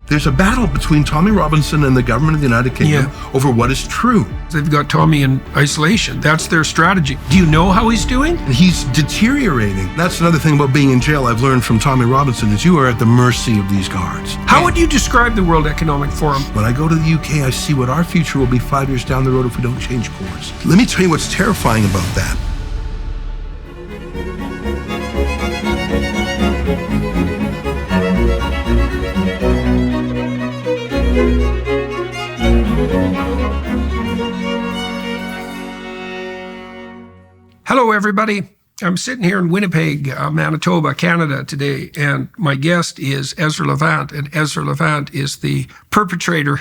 There's a battle between Tommy Robinson and the government of the United Kingdom over what is true. They've got Tommy in isolation. That's their strategy. Do you know how he's doing? He's deteriorating. That's another thing about being in jail I've learned from Tommy Robinson is you are at the mercy of these guards. How would you describe the World Economic Forum? When I go to the UK, I see what our future will be 5 years down the road if we don't change course. Let me tell you what's terrifying about that. Hello, everybody. I'm sitting here in Winnipeg, Manitoba, Canada today, and my guest is Ezra Levant, and Ezra Levant is the perpetrator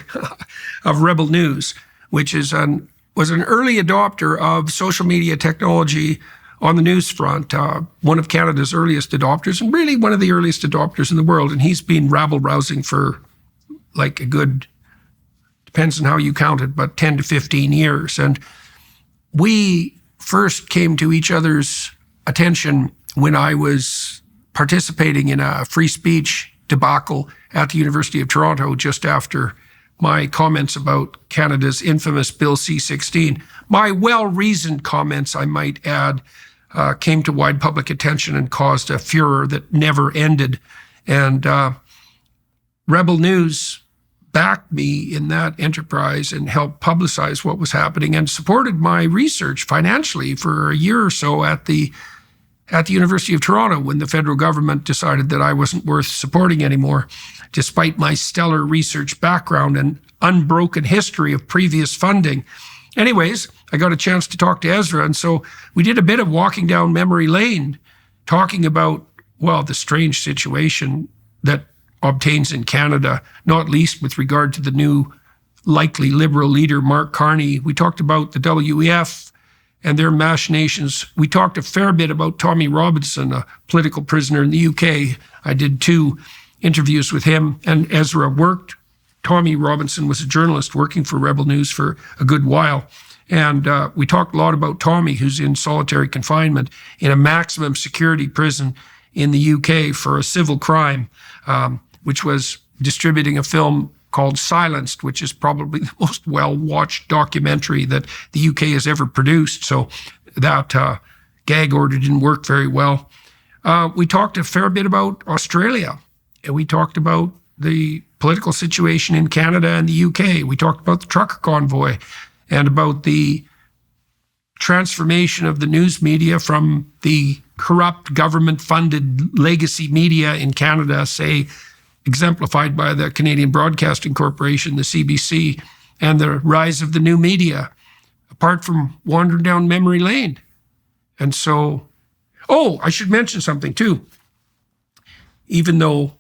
of Rebel News, which was an early adopter of social media technology on the news front, one of Canada's earliest adopters, and really one of the earliest adopters in the world. And he's been rabble-rousing for like a good, depends on how you count it, but 10 to 15 years. And we first came to each other's attention when I was participating in a free speech debacle at the University of Toronto just after my comments about Canada's infamous Bill C-16. My well-reasoned comments, I might add, came to wide public attention and caused a furor that never ended. And Rebel News backed me in that enterprise and helped publicize what was happening and supported my research financially for a year or so at the University of Toronto when the federal government decided that I wasn't worth supporting anymore, despite my stellar research background and unbroken history of previous funding. Anyways, I got a chance to talk to Ezra, and so we did a bit of walking down memory lane, talking about, well, the strange situation that obtains in Canada, not least with regard to the new likely Liberal leader, Mark Carney. We talked about the WEF and their machinations. We talked a fair bit about Tommy Robinson, a political prisoner in the UK. I did 2 interviews with him, and Ezra worked. Tommy Robinson was a journalist working for Rebel News for a good while. And we talked a lot about Tommy, who's in solitary confinement in a maximum security prison in the UK for a civil crime, which was distributing a film called Silenced, which is probably the most well-watched documentary that the UK has ever produced. So that gag order didn't work very well. We talked a fair bit about Australia, and we talked about the political situation in Canada and the UK. We talked about the trucker convoy and about the transformation of the news media from the corrupt government-funded legacy media in Canada, say, exemplified by the Canadian Broadcasting Corporation, the CBC, and the rise of the new media, apart from wandering down memory lane. And so, I should mention something too. Even though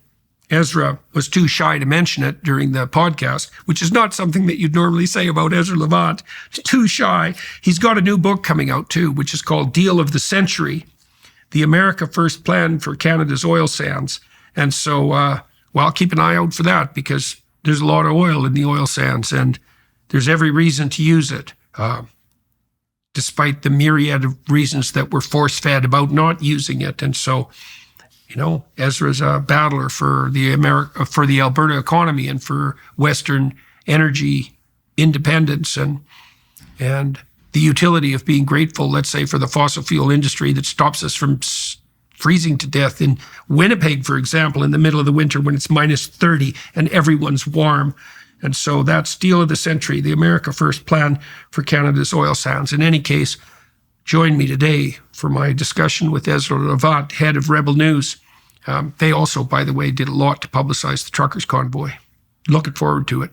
Ezra was too shy to mention it during the podcast, which is not something that you'd normally say about Ezra Levant, too shy. He's got a new book coming out too, which is called Deal of the Century, the America First Plan for Canada's Oil Sands. And so, well, keep an eye out for that because there's a lot of oil in the oil sands and there's every reason to use it, despite the myriad of reasons that we're force-fed about not using it. And so, Ezra's a battler for the Alberta economy and for Western energy independence and the utility of being grateful, let's say, for the fossil fuel industry that stops us from freezing to death in Winnipeg, for example, in the middle of the winter when it's minus 30 and everyone's warm. And so that's Deal of the Century, the America First Plan for Canada's Oil Sands. In any case, join me today for my discussion with Ezra Levant, head of Rebel News. They also, by the way, did a lot to publicize the truckers' convoy. Looking forward to it.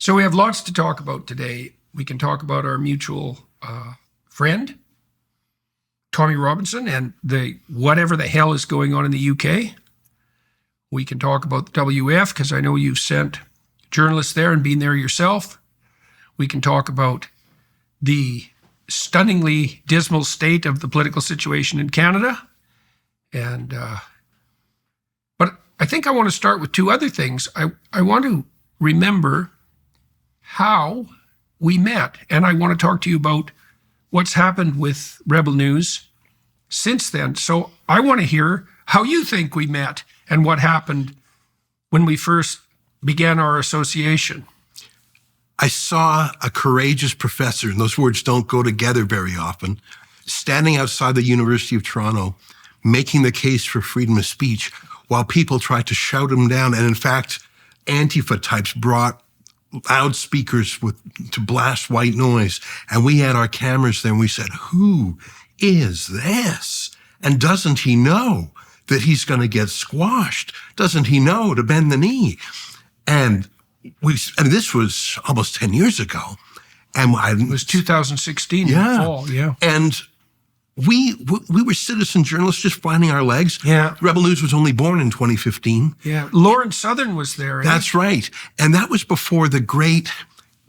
So we have lots to talk about today. We can talk about our mutual friend, Tommy Robinson, and the whatever the hell is going on in the UK. We can talk about the WF because I know you've sent journalists there and been there yourself. We can talk about the stunningly dismal state of the political situation in Canada. And but I think I want to start with 2 other things. I want to remember how we met, and I want to talk to you about what's happened with Rebel News since then. So I want to hear how you think we met and what happened when we first began our association? I saw a courageous professor, and those words don't go together very often, standing outside the University of Toronto, making the case for freedom of speech while people tried to shout him down. And in fact, Antifa types brought loudspeakers to blast white noise. And we had our cameras there and we said, who is this? And doesn't he know that he's going to get squashed? Doesn't he know to bend the knee? And this was almost 10 years ago. And it was 2016 in the fall, yeah. And we were citizen journalists just finding our legs. Yeah. Rebel News was only born in 2015. Yeah. Lawrence Southern was there. That's right. And that was before the great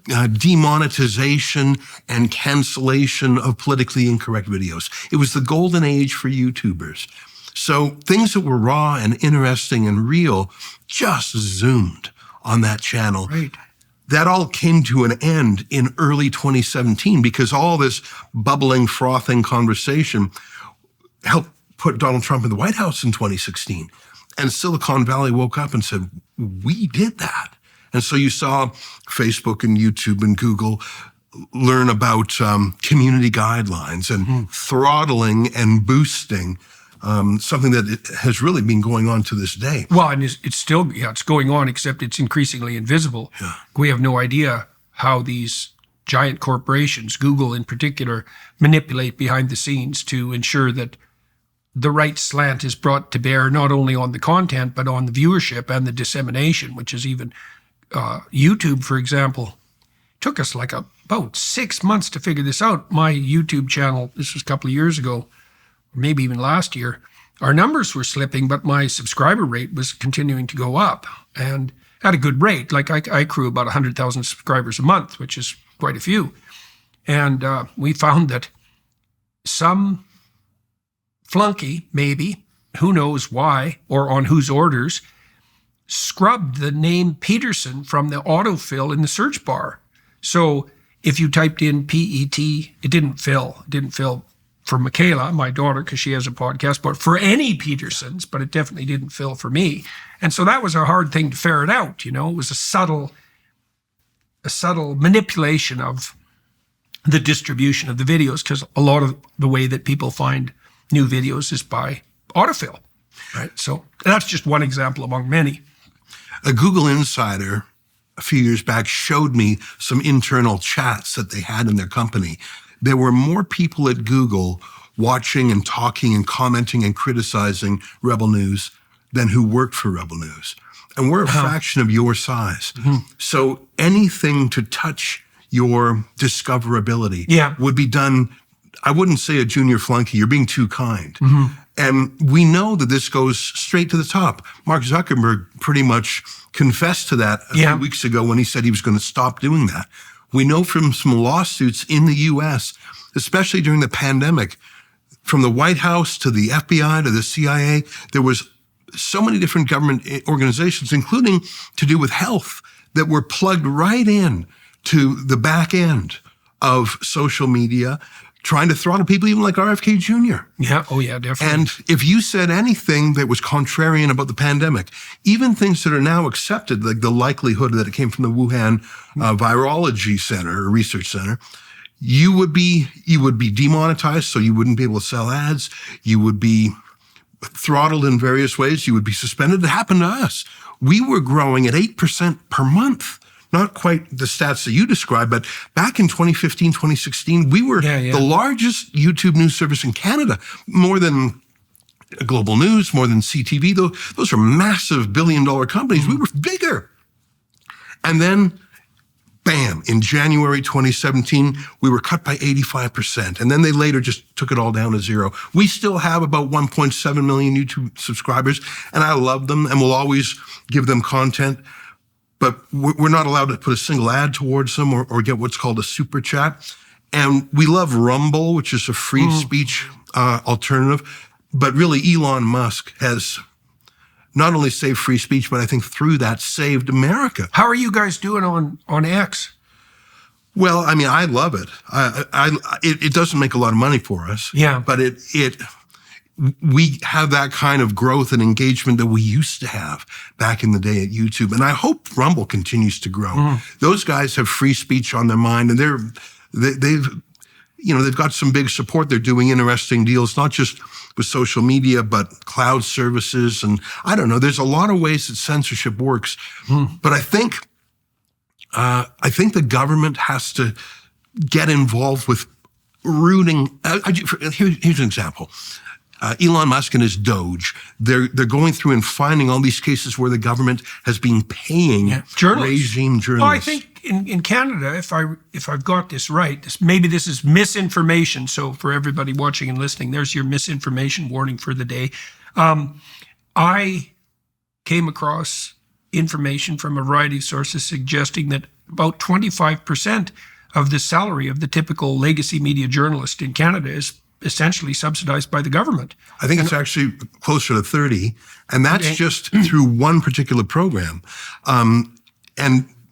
demonetization and cancellation of politically incorrect videos. It was the golden age for YouTubers. So things that were raw and interesting and real just zoomed on that channel. Right. That all came to an end in early 2017 because all this bubbling, frothing conversation helped put Donald Trump in the White House in 2016. And Silicon Valley woke up and said, we did that. And so you saw Facebook and YouTube and Google learn about community guidelines and throttling and boosting something that has really been going on to this day. Well, and it's still, it's going on, except it's increasingly invisible. Yeah. We have no idea how these giant corporations, Google in particular, manipulate behind the scenes to ensure that the right slant is brought to bear not only on the content, but on the viewership and the dissemination, which is even YouTube, for example. Took us like about 6 months to figure this out. My YouTube channel, this was a couple of years ago, maybe even last year, our numbers were slipping, but my subscriber rate was continuing to go up and at a good rate. Like I accrue about 100,000 subscribers a month, which is quite a few. And we found that some flunky, maybe, who knows why or on whose orders, scrubbed the name Peterson from the autofill in the search bar. So if you typed in P-E-T, it didn't fill. It didn't fill for Michaela, my daughter, because she has a podcast, but for any Petersons, but it definitely didn't fill for me. And so that was a hard thing to ferret out, you know. It was a subtle manipulation of the distribution of the videos, because a lot of the way that people find new videos is by autofill, right? So that's just one example among many. A Google insider a few years back showed me some internal chats that they had in their company. There were more people at Google watching and talking and commenting and criticizing Rebel News than who worked for Rebel News. And we're a fraction of your size. So anything to touch your discoverability would be done. I wouldn't say a junior flunky. You're being too kind. And we know that this goes straight to the top. Mark Zuckerberg pretty much confessed to that a few weeks ago when he said he was going to stop doing that. We know from some lawsuits in the U.S., especially during the pandemic, from the White House to the FBI to the CIA, there was so many different government organizations, including to do with health, that were plugged right in to the back end of social media, trying to throttle people even like RFK Jr. Yeah, oh yeah, definitely. And if you said anything that was contrarian about the pandemic, even things that are now accepted, like the likelihood that it came from the Wuhan Virology Center or Research Center, you would be demonetized, so you wouldn't be able to sell ads. You would be throttled in various ways. You would be suspended. It happened to us. We were growing at 8% per month. Not quite the stats that you described, but back in 2015, 2016, we were the largest YouTube news service in Canada, more than Global News, more than CTV. Those are massive billion-dollar companies. We were bigger. And then, bam, in January 2017, we were cut by 85%. And then they later just took it all down to zero. We still have about 1.7 million YouTube subscribers, and I love them, and we'll always give them content. But we're not allowed to put a single ad towards them or get what's called a super chat. And we love Rumble, which is a free speech alternative. But really, Elon Musk has not only saved free speech, but I think through that saved America. How are you guys doing on X? Well, I mean, I love it. It doesn't make a lot of money for us. Yeah. But we have that kind of growth and engagement that we used to have back in the day at YouTube. And I hope Rumble continues to grow. Those guys have free speech on their mind, and they've got some big support. They're doing interesting deals, not just with social media, but cloud services. And I don't know, there's a lot of ways that censorship works. But I think the government has to get involved with rooting. Here's an example. Elon Musk and his Doge, they're going through and finding all these cases where the government has been paying regime journalists. Well, I think in Canada, if I've got this right, maybe this is misinformation. So for everybody watching and listening, there's your misinformation warning for the day. I came across information from a variety of sources suggesting that about 25% of the salary of the typical legacy media journalist in Canada is essentially subsidized by the government. I think it's actually closer to 30, and that's just through one particular program. And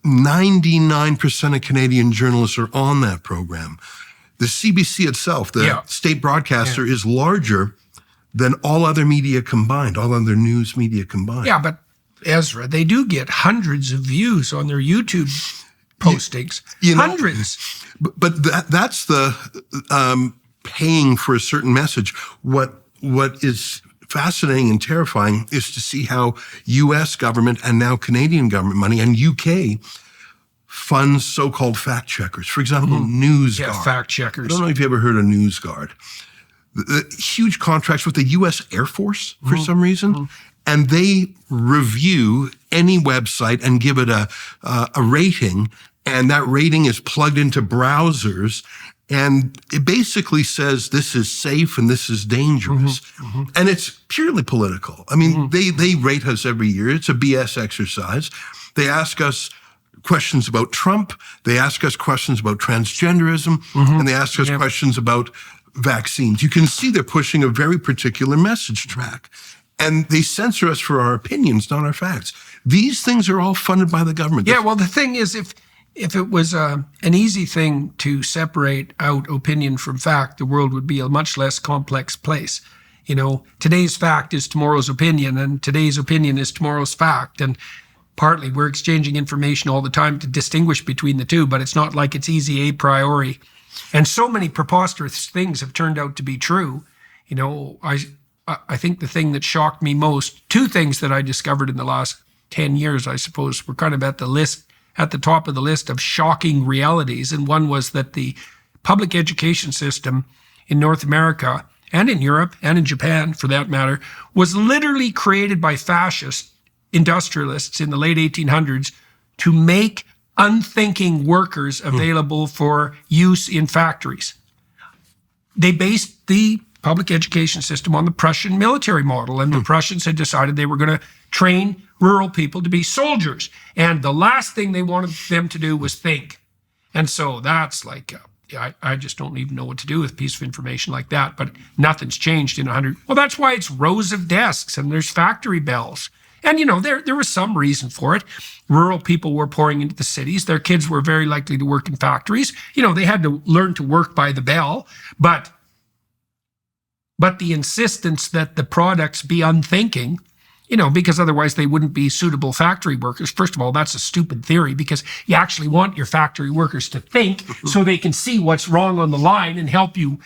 99% of Canadian journalists are on that program. The CBC itself, the state broadcaster, is larger than all other media combined, all other news media combined. Yeah, but Ezra, they do get hundreds of views on their YouTube postings. Hundreds. But that's the paying for a certain message. What is fascinating and terrifying is to see how U.S. government and now Canadian government money and UK funds so-called fact checkers. For example, NewsGuard. Yeah, fact checkers. I don't know if you ever heard of NewsGuard. The huge contracts with the U.S. Air Force for some reason. And they review any website and give it a rating. And that rating is plugged into browsers. And it basically says this is safe and this is dangerous. And it's purely political. I mean, they rate us every year. It's a BS exercise. They ask us questions about Trump. They ask us questions about transgenderism. And they ask us questions about vaccines. You can see they're pushing a very particular message track. And they censor us for our opinions, not our facts. These things are all funded by the government. Yeah, well, the thing is, if it was an easy thing to separate out opinion from fact, the world would be a much less complex place. You know, today's fact is tomorrow's opinion, and today's opinion is tomorrow's fact. And partly we're exchanging information all the time to distinguish between the two, but it's not like it's easy a priori. And so many preposterous things have turned out to be true. You know, I think the thing that shocked me most, two things that I discovered in the last 10 years, I suppose, were kind of at the top of the list of shocking realities. And one was that the public education system in North America and in Europe and in Japan, for that matter, was literally created by fascist industrialists in the late 1800s to make unthinking workers available for use in factories. They based the public education system on the Prussian military model, and the Prussians had decided they were going to train rural people to be soldiers, and the last thing they wanted them to do was think. And so that's like, I just don't even know what to do with a piece of information like that, but nothing's changed in 100. Well, that's why it's rows of desks and there's factory bells. And, you know, there was some reason for it. Rural people were pouring into the cities. Their kids were very likely to work in factories. You know, they had to learn to work by the bell, but the insistence that the products be unthinking, you know, because otherwise they wouldn't be suitable factory workers. First of all, that's a stupid theory, because you actually want your factory workers to think so they can see what's wrong on the line and help you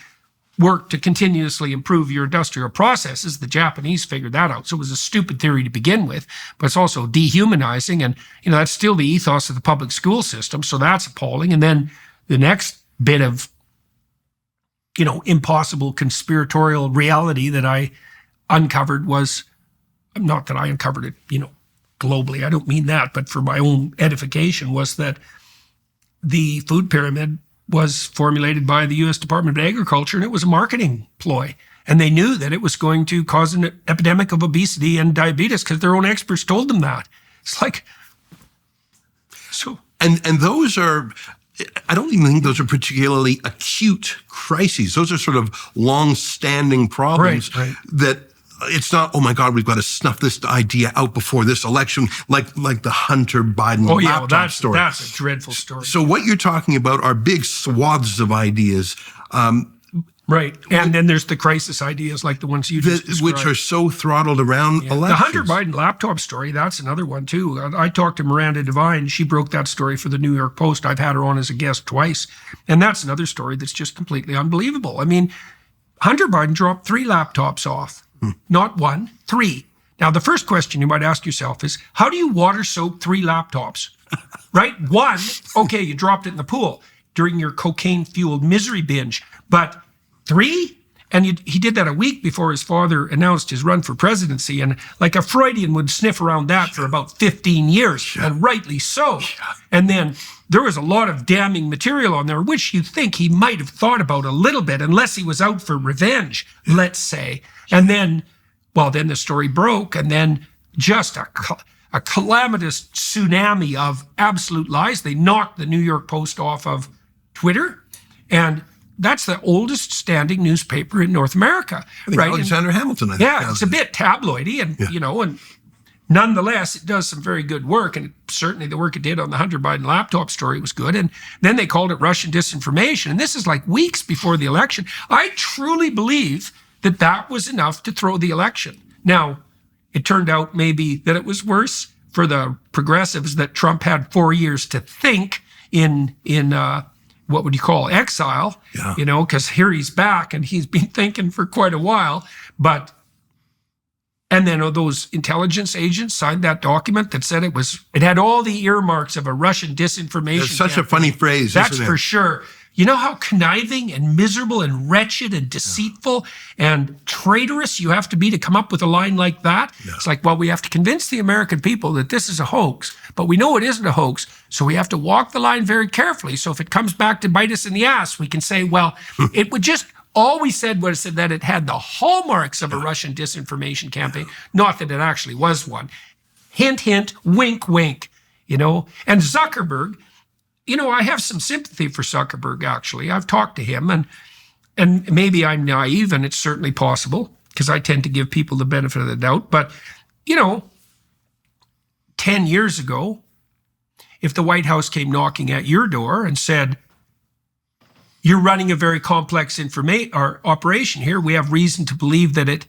work to continuously improve your industrial processes. The Japanese figured that out. So it was a stupid theory to begin with, but it's also dehumanizing. And, you know, that's still the ethos of the public school system. So that's appalling. And then the next bit of, you know, impossible conspiratorial reality that I uncovered was, not that I uncovered it, you know, globally, I don't mean that, but for my own edification, was that the food pyramid was formulated by the U.S. Department of Agriculture, and it was a marketing ploy. And they knew that it was going to cause an epidemic of obesity and diabetes because their own experts told them that. It's like, so. And those are, I don't even think those are particularly acute crises. Those are sort of long-standing problems that it's not, oh my God, we've got to snuff this idea out before this election, like the Hunter Biden laptop story. That's a dreadful story. So what you're talking about are big swaths of ideas. Right. And then there's the crisis ideas like the ones you just described. Which are so throttled around elections. The Hunter Biden laptop story, that's another one too. I talked to Miranda Devine. She broke that story for the New York Post. I've had her on as a guest twice. And that's another story that's just completely unbelievable. I mean, Hunter Biden dropped 3 laptops off. Not 1, 3. Now, the first question you might ask yourself is, how do you water soak 3 laptops? Right? 1, okay, you dropped it in the pool during your cocaine-fueled misery binge. But 3? And he did that a week before his father announced his run for presidency. And like a Freudian would sniff around that for about 15 years, and rightly so. And then there was a lot of damning material on there, which you think he might have thought about a little bit, unless he was out for revenge, let's say. And then, well, then the story broke, and then just a calamitous tsunami of absolute lies. They knocked the New York Post off of Twitter, and that's the oldest standing newspaper in North America. I think Alexander Hamilton, I think. Yeah, it's a bit tabloidy, and and nonetheless, it does some very good work, and certainly the work it did on the Hunter Biden laptop story was good. And then they called it Russian disinformation, and this is like weeks before the election. I truly believe that was enough to throw the election. Now, it turned out maybe that it was worse for the progressives that Trump had 4 years to think in what would you call exile, because here he's back and he's been thinking for quite a while. And then those intelligence agents signed that document that said it had all the earmarks of a Russian disinformation. It's such a funny phrase, that's isn't it? For sure. You know how conniving and miserable and wretched and deceitful and traitorous you have to be to come up with a line like that? Yeah. It's like, well, we have to convince the American people that this is a hoax, but we know it isn't a hoax, so we have to walk the line very carefully. So if it comes back to bite us in the ass, we can say, well, it would just, all we said was that it had the hallmarks of a Russian disinformation campaign, not that it actually was one. Hint, hint, wink, wink, And Zuckerberg, I have some sympathy for Zuckerberg, actually. I've talked to him, and maybe I'm naive, and it's certainly possible, because I tend to give people the benefit of the doubt. But, 10 years ago, if the White House came knocking at your door and said, you're running a very complex operation here, we have reason to believe that it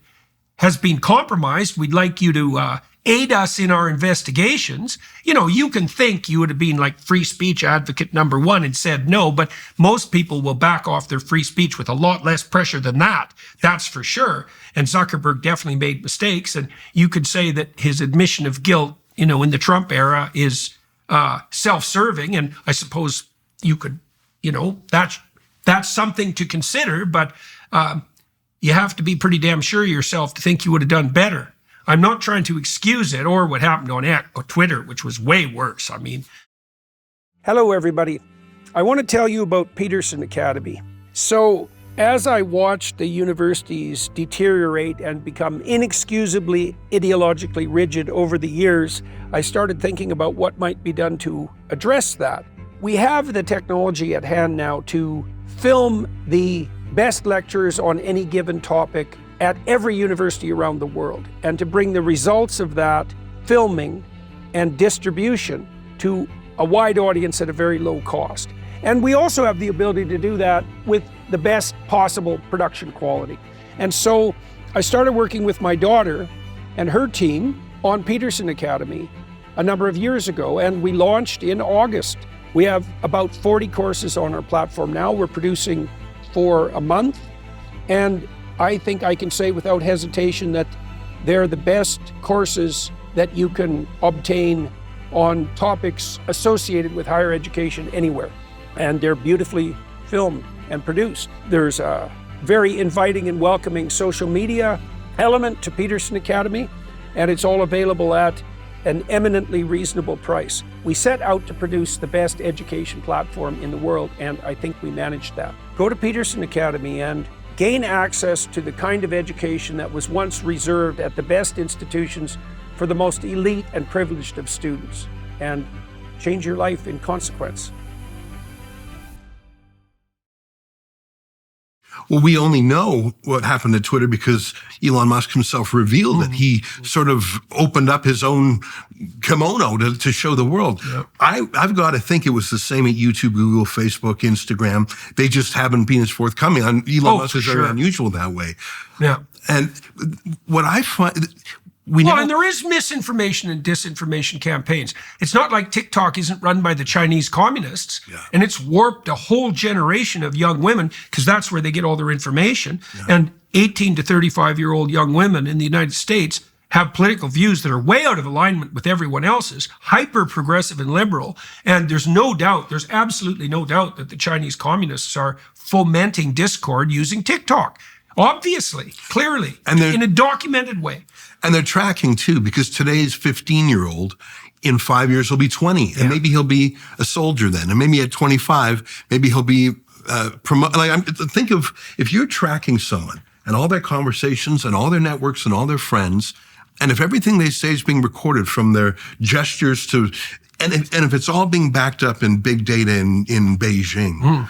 has been compromised, we'd like you to aid us in our investigations. You can think you would have been like free speech advocate number 1 and said no, but most people will back off their free speech with a lot less pressure than that. That's for sure. And Zuckerberg definitely made mistakes. And you could say that his admission of guilt, in the Trump era is self-serving. And I suppose you could, that's something to consider, but you have to be pretty damn sure of yourself to think you would have done better. I'm not trying to excuse it or what happened on Twitter, which was way worse. I mean, hello, everybody. I want to tell you about Peterson Academy. So as I watched the universities deteriorate and become inexcusably ideologically rigid over the years, I started thinking about what might be done to address that. We have the technology at hand now to film the best lectures on any given topic at every university around the world, and to bring the results of that filming and distribution to a wide audience at a very low cost. And we also have the ability to do that with the best possible production quality. And so I started working with my daughter and her team on Peterson Academy a number of years ago, and we launched in August. We have about 40 courses on our platform now. We're producing for a month, and I think I can say without hesitation that they're the best courses that you can obtain on topics associated with higher education anywhere. And they're beautifully filmed and produced. There's a very inviting and welcoming social media element to Peterson Academy, and it's all available at an eminently reasonable price. We set out to produce the best education platform in the world, and I think we managed that. Go to Peterson Academy and gain access to the kind of education that was once reserved at the best institutions for the most elite and privileged of students, and change your life in consequence. Well, we only know what happened to Twitter because Elon Musk himself revealed it. He sort of opened up his own kimono to show the world. Yep. I've got to think it was the same at YouTube, Google, Facebook, Instagram. They just haven't been as forthcoming. Elon Musk is very unusual that way. Yeah. And what I find... and there is misinformation and disinformation campaigns. It's not like TikTok isn't run by the Chinese communists, and it's warped a whole generation of young women because that's where they get all their information. Yeah. And 18 to 35-year-old young women in the United States have political views that are way out of alignment with everyone else's, hyper-progressive and liberal. And there's absolutely no doubt that the Chinese communists are fomenting discord using TikTok. Obviously, clearly, in a documented way. And they're tracking too, because today's 15-year-old, in 5 years, he'll be 20, and maybe he'll be a soldier then. And maybe at 25, maybe he'll be think of if you're tracking someone and all their conversations and all their networks and all their friends, and if everything they say is being recorded from their gestures to, and if it's all being backed up in big data in Beijing,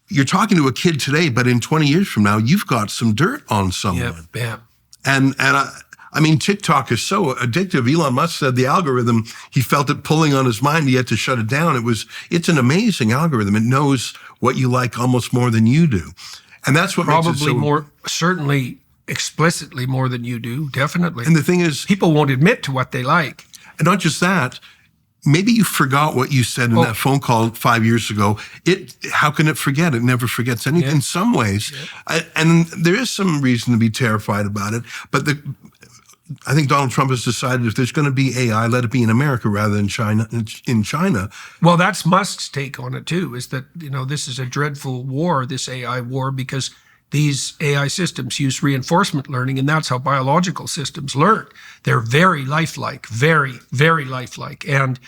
you're talking to a kid today, but in 20 years from now, you've got some dirt on someone. Yep. And I mean, TikTok is so addictive. Elon Musk said the algorithm, he felt it pulling on his mind. He had to shut it down. It's an amazing algorithm. It knows what you like almost more than you do. And that's what makes it so... more, certainly explicitly more than you do, definitely. And the thing is... people won't admit to what they like. And not just that, maybe you forgot what you said in that phone call 5 years ago. How can it forget? It never forgets anything in some ways. Yeah. And there is some reason to be terrified about it. But I think Donald Trump has decided if there's going to be AI, let it be in America rather than in China. Well, that's Musk's take on it too, is that, this is a dreadful war, this AI war, because these AI systems use reinforcement learning, and that's how biological systems learn. They're very lifelike, very, very lifelike, and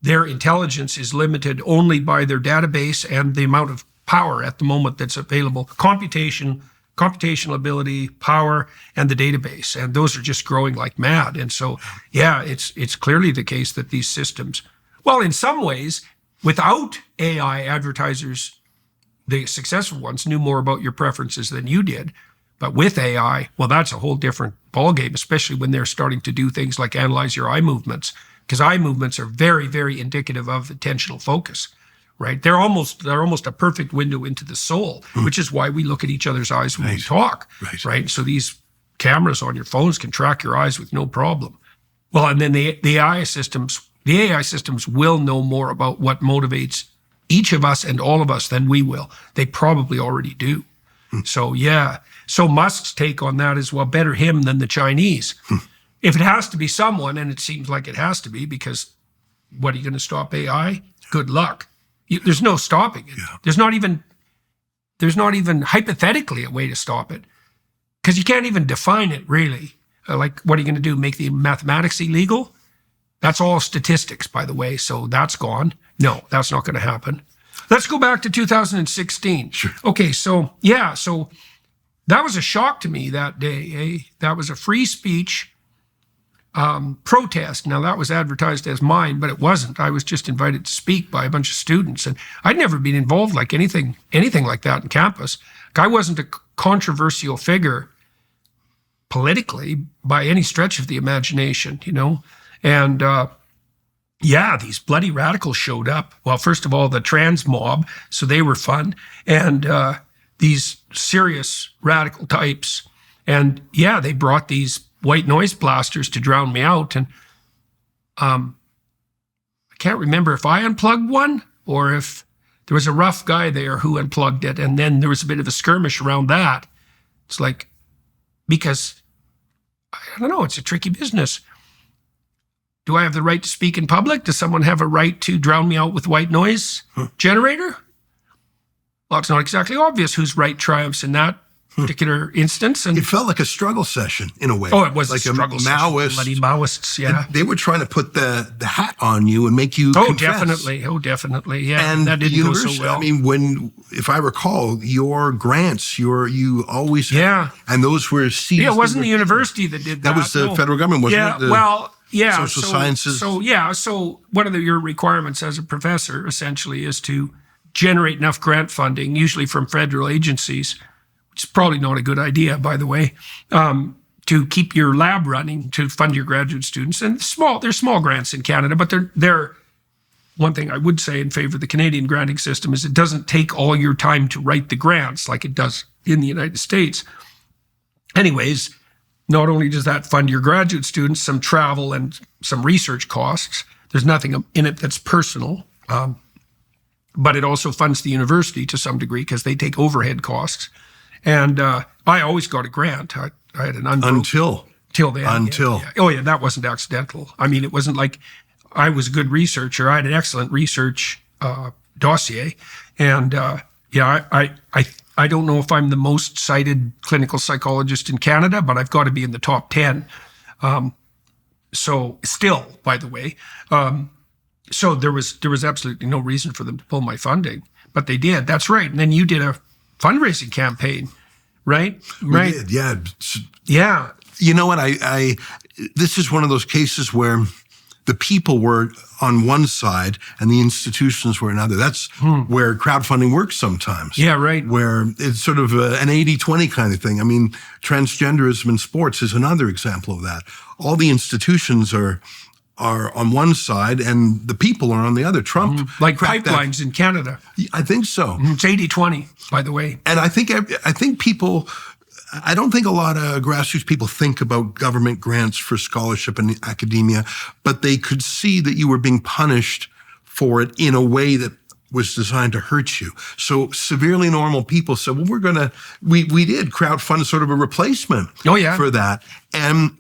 their intelligence is limited only by their database and the amount of power at the moment that's available. Computational ability, power, and the database. And those are just growing like mad. And so, it's clearly the case that these systems, well, in some ways, without AI, advertisers, the successful ones, knew more about your preferences than you did. But with AI, well, that's a whole different ballgame, especially when they're starting to do things like analyze your eye movements, because eye movements are very, very indicative of attentional focus. Right, they're almost a perfect window into the soul, which is why we look at each other's eyes when we talk. Right, so these cameras on your phones can track your eyes with no problem. Well, and then the AI systems will know more about what motivates each of us and all of us than we will. They probably already do. So so Musk's take on that is, well, better him than the Chinese. If it has to be someone, and it seems like it has to be, because what are you going to stop AI? Good luck. There's no stopping it. Yeah. There's not even hypothetically a way to stop it, because you can't even define it really. Like, what are you going to do? Make the mathematics illegal? That's all statistics, by the way. So that's gone. No, that's not going to happen. Let's go back to 2016. Sure. Okay, so that was a shock to me that day. That was a free speech protest. Now, that was advertised as mine, but it wasn't. I was just invited to speak by a bunch of students, and I'd never been involved like anything like that in campus. I wasn't a controversial figure politically by any stretch of the imagination, and these bloody radicals showed up. Well, first of all, the trans mob, so they were fun, and these serious radical types, and they brought these white noise blasters to drown me out. And I can't remember if I unplugged one or if there was a rough guy there who unplugged it. And then there was a bit of a skirmish around that. It's like, because, I don't know, it's a tricky business. Do I have the right to speak in public? Does someone have a right to drown me out with white noise generator? Well, it's not exactly obvious whose right triumphs in that particular instance. And it felt like a struggle session in a way. Oh, it was like a struggle Maoist, session. Bloody Maoists, yeah. They were trying to put the hat on you and make you confess. Definitely. Yeah, and that didn't go so well. I mean, if I recall, your grants, you always had, and those were seized. Yeah, it wasn't the university that did that. That was the federal government, wasn't it? Social sciences. So one of your requirements as a professor essentially is to generate enough grant funding, usually from federal agencies, it's probably not a good idea, by the way, to keep your lab running to fund your graduate students. And there's small grants in Canada, but they're one thing I would say in favor of the Canadian granting system is it doesn't take all your time to write the grants like it does in the United States. Anyways, not only does that fund your graduate students some travel and some research costs, there's nothing in it that's personal, but it also funds the university to some degree because they take overhead costs. And I always got a grant. I had an until then. Yeah. Oh yeah, that wasn't accidental. I mean, it wasn't like I was a good researcher. I had an excellent research dossier, and I don't know if I'm the most cited clinical psychologist in Canada, but I've got to be in the top 10. So still, by the way, so there was absolutely no reason for them to pull my funding, but they did. That's right. And then you did a fundraising campaign, right? We did, yeah. Yeah. You know what? This is one of those cases where the people were on one side and the institutions were another. That's where crowdfunding works sometimes. Yeah, right. Where it's sort of an 80-20 kind of thing. I mean, transgenderism in sports is another example of that. All the institutions are on one side and the people are on the other. Trump like pipelines in Canada. I think so. It's 80-20, by the way. And I think people, I don't think a lot of grassroots people think about government grants for scholarship in academia, but they could see that you were being punished for it in a way that was designed to hurt you. So severely normal people said, well, we did crowdfund sort of a replacement for that. And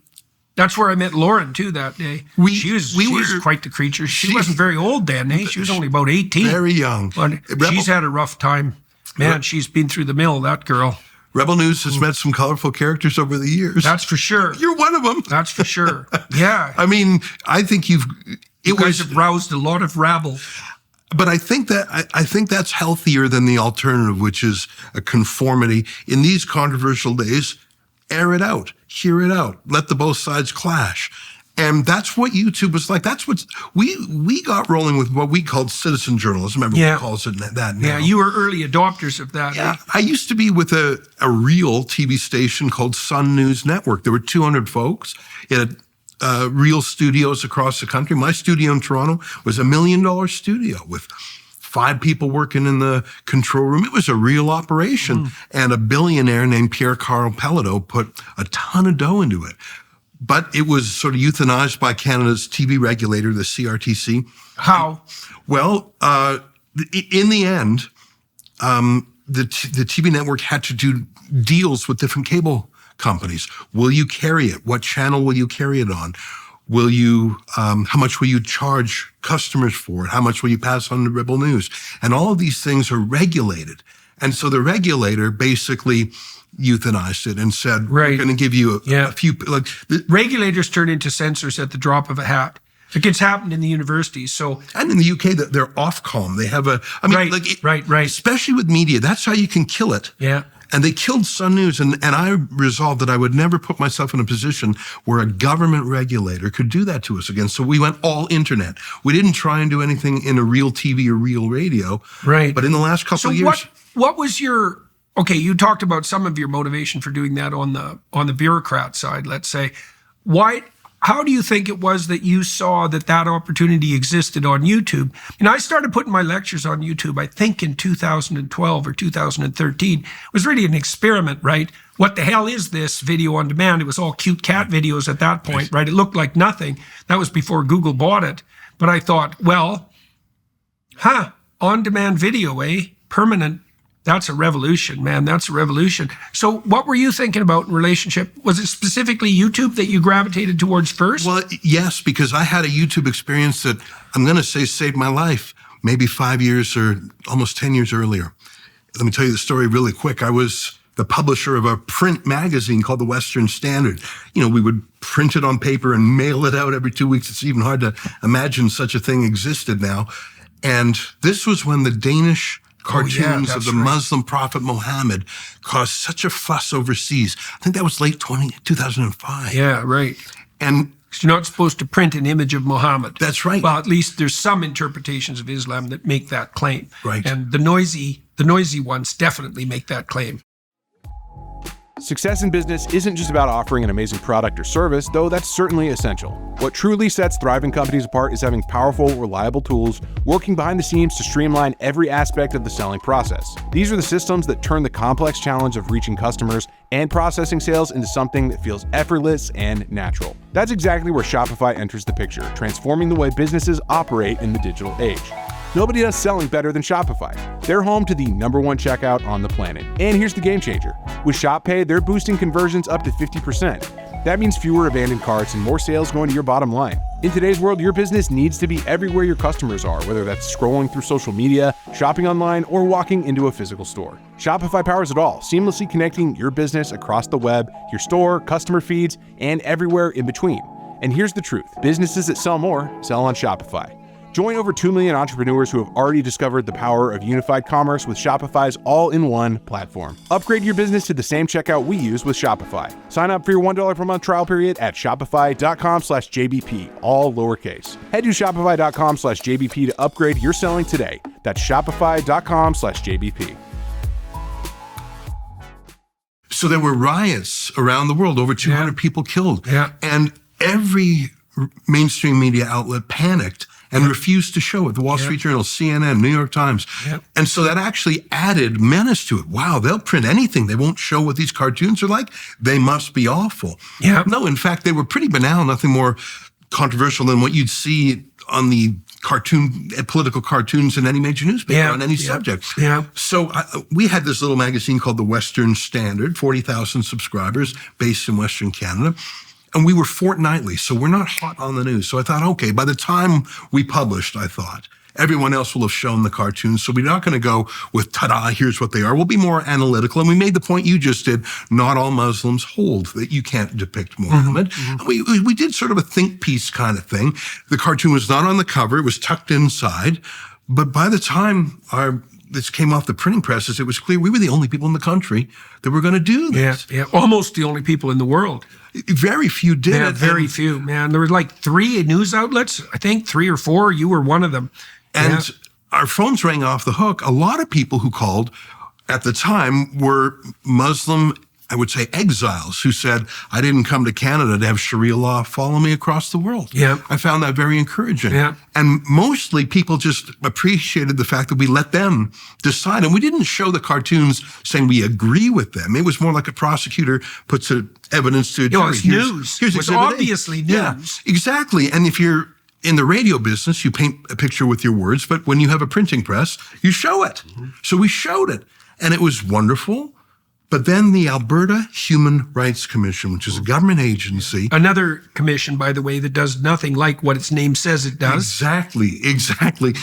that's where I met Lauren too that day. She was quite the creature. She wasn't very old then, eh? She was only about 18. Very young. But she's had a rough time. Man, she's been through the mill, that girl. Rebel News has met some colorful characters over the years. That's for sure. You're one of them. That's for sure. Yeah. I mean, I think you guys have roused a lot of rabble. But I think that's healthier than the alternative, which is a conformity. In these controversial days, air it out, hear it out, let the both sides clash. And that's what YouTube was like. That's what we got rolling with what we called citizen journalism. Everyone calls it that now. Yeah, you were early adopters of that. Yeah, I used to be with a real TV station called Sun News Network. There were 200 folks. It had real studios across the country. My studio in Toronto was $1 million studio with 5 people working in the control room. It was a real operation. And a billionaire named Pierre Carl Pelledo put a ton of dough into it. But it was sort of euthanized by Canada's TV regulator, the CRTC. How? Well, in the end, the TV network had to do deals with different cable companies. Will you carry it? What channel will you carry it on? Will you? How much will you charge customers for it? How much will you pass on to Rebel News? And all of these things are regulated. And so the regulator basically euthanized it and said, we're going to give you a few. Like regulators turn into censors at the drop of a hat. Like it's happened in the universities. And in the UK, they're Ofcom. They have right. Especially with media, that's how you can kill it. Yeah. And they killed Sun News, and I resolved that I would never put myself in a position where a government regulator could do that to us again. So we went all internet. We didn't try and do anything in a real TV or real radio. Right. But in the last couple of years, what was your? Okay, you talked about some of your motivation for doing that on the bureaucrat side, let's say. How do you think it was that you saw that opportunity existed on YouTube? And I started putting my lectures on YouTube, I think in 2012 or 2013. It was really an experiment, right? What the hell is this video on demand? It was all cute cat videos at that point, right? It looked like nothing. That was before Google bought it. But I thought, well, on-demand video, permanent. That's a revolution, man. That's a revolution. So what were you thinking about in relationship? Was it specifically YouTube that you gravitated towards first? Well, yes, because I had a YouTube experience that I'm going to say saved my life maybe 5 years or almost 10 years earlier. Let me tell you the story really quick. I was the publisher of a print magazine called the Western Standard. You know, we would print it on paper and mail it out every 2 weeks. It's even hard to imagine such a thing existed now. And this was when the Danish cartoons of the Muslim prophet Mohammad caused such a fuss overseas. I think that was late 2005. Yeah, right. And you're not supposed to print an image of Mohammed. That's right. Well, at least there's some interpretations of Islam that make that claim. Right. And the noisy ones definitely make that claim. Success in business isn't just about offering an amazing product or service, though that's certainly essential. What truly sets thriving companies apart is having powerful, reliable tools working behind the scenes to streamline every aspect of the selling process. These are the systems that turn the complex challenge of reaching customers and processing sales into something that feels effortless and natural. That's exactly where Shopify enters the picture, transforming the way businesses operate in the digital age. Nobody does selling better than Shopify. They're home to the #1 checkout on the planet. And here's the game changer. With Shop Pay, they're boosting conversions up to 50%. That means fewer abandoned carts and more sales going to your bottom line. In today's world, your business needs to be everywhere your customers are, whether that's scrolling through social media, shopping online, or walking into a physical store. Shopify powers it all, seamlessly connecting your business across the web, your store, customer feeds, and everywhere in between. And here's the truth. Businesses that sell more sell on Shopify. Join over 2 million entrepreneurs who have already discovered the power of unified commerce with Shopify's all-in-one platform. Upgrade your business to the same checkout we use with Shopify. Sign up for your $1 per month trial period at shopify.com/JBP, all lowercase. Head to shopify.com/JBP to upgrade your selling today. That's shopify.com/JBP. So there were riots around the world, over 200 people killed. Yeah. And every mainstream media outlet panicked and refused to show it. The Wall Street Journal, CNN, New York Times. Yep. And so that actually added menace to it. Wow, they'll print anything. They won't show what these cartoons are like. They must be awful. Yep. No, in fact, they were pretty banal, nothing more controversial than what you'd see on the political cartoons in any major newspaper on any subject. Yeah. So we had this little magazine called the Western Standard, 40,000 subscribers based in Western Canada. And we were fortnightly, so we're not hot on the news. So I thought, okay, by the time we published, I thought, everyone else will have shown the cartoons. So we're not going to go with, ta-da, here's what they are. We'll be more analytical. And we made the point you just did, not all Muslims hold that you can't depict Mohammad. Mm-hmm. We did sort of a think piece kind of thing. The cartoon was not on the cover. It was tucked inside. But by the time this came off the printing presses, it was clear we were the only people in the country that were going to do this. Yeah, almost the only people in the world. Very few did it. Very few, man. There were like 3 news outlets, I think 3 or 4. You were one of them. And our phones rang off the hook. A lot of people who called at the time were Muslim, I would say, exiles who said, I didn't come to Canada to have Sharia law follow me across the world. Yeah. I found that very encouraging. Yeah. And mostly people just appreciated the fact that we let them decide. And we didn't show the cartoons saying we agree with them. It was more like a prosecutor puts evidence to a jury. It's news. It was obviously news. Yeah, exactly. And if you're in the radio business, you paint a picture with your words, but when you have a printing press, you show it. Mm-hmm. So we showed it. And it was wonderful. But then the Alberta Human Rights Commission, which is a government agency. Another commission, by the way, that does nothing like what its name says it does. Exactly.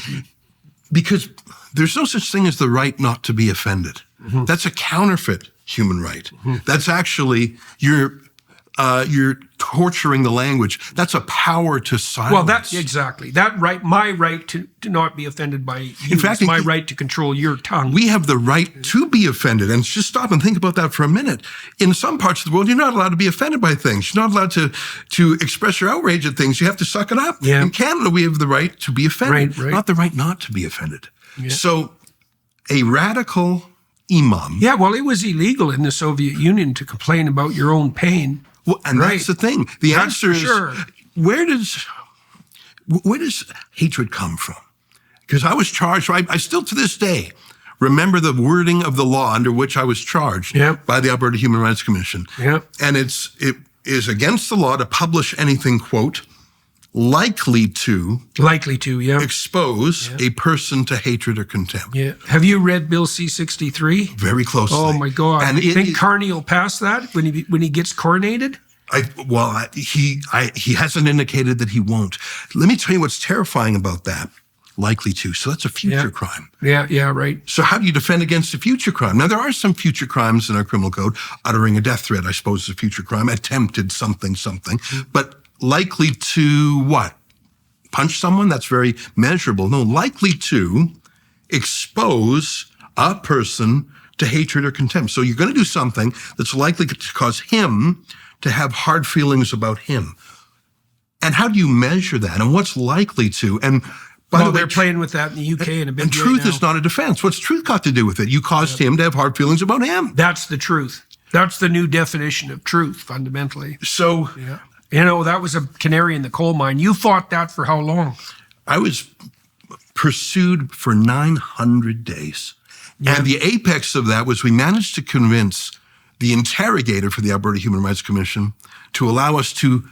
Because there's no such thing as the right not to be offended. Mm-hmm. That's a counterfeit human right. Mm-hmm. That's actually you're torturing the language. That's a power to silence. Well, that's exactly that right. My right to not be offended by you. In fact, is my right to control your tongue. We have the right to be offended. And just stop and think about that for a minute. In some parts of the world, you're not allowed to be offended by things. You're not allowed to express your outrage at things. You have to suck it up. Yeah. In Canada, we have the right to be offended, right. not the right not to be offended. Yeah. So a radical imam. Yeah, well, it was illegal in the Soviet Union to complain about your own pain. Well, and that's the thing. The answer is, where does hatred come from? Because I was charged, I still to this day remember the wording of the law under which I was charged by the Alberta Human Rights Commission. Yep. And it is against the law to publish anything, quote, likely to expose a person to hatred or contempt. Yeah. Have you read Bill C-63? Very closely. Oh my God! And you think Carney will pass that when he gets coronated? He hasn't indicated that he won't. Let me tell you what's terrifying about that. Likely to. So that's a future crime. Yeah, right. So how do you defend against a future crime? Now, there are some future crimes in our criminal code. Uttering a death threat, I suppose, is a future crime. Attempted something. But likely to what? Punch someone? That's very measurable. No, likely to expose a person to hatred or contempt. So you're going to do something that's likely to cause him to have hard feelings about him. And how do you measure that? And what's likely to? And by the way, they're playing with that in the UK in a big way. And truth is not a defense. What's truth got to do with it? You caused him to have hard feelings about him. That's the truth. That's the new definition of truth, fundamentally. So Yeah. You know, that was a canary in the coal mine. You fought that for how long? I was pursued for 900 days. And the apex of that was we managed to convince the interrogator for the Alberta Human Rights Commission to allow us to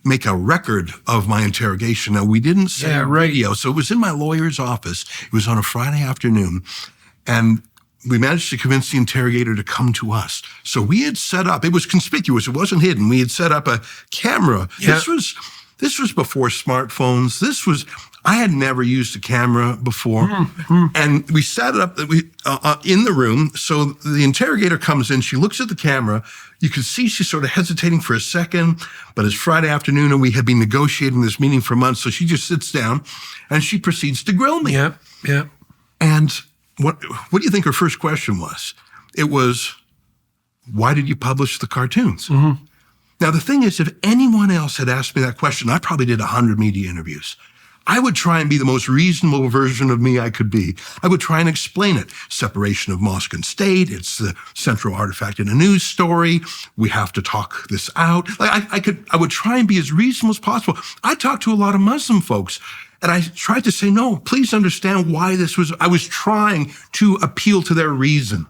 make a record of my interrogation. Now, we didn't say radio, so it was in my lawyer's office. It was on a Friday afternoon. And we managed to convince the interrogator to come to us. So we had set up, it was conspicuous, it wasn't hidden. We had set up a camera. Yeah. This was before smartphones. I had never used a camera before. And we set it up in the room. So the interrogator comes in, she looks at the camera. You can see she's sort of hesitating for a second, but it's Friday afternoon and we had been negotiating this meeting for months. So she just sits down and she proceeds to grill me. Yeah, yeah. And what do you think her first question was? It was, why did you publish the cartoons? Now, the thing is, if anyone else had asked me that question, I probably did 100 media interviews. I would try and be the most reasonable version of me I could be. I would try and explain it. Separation of mosque and state. It's the central artifact in a news story. We have to talk this out. I would try and be as reasonable as possible. I talked to a lot of Muslim folks, and I tried to say, no, please understand why I was trying to appeal to their reason.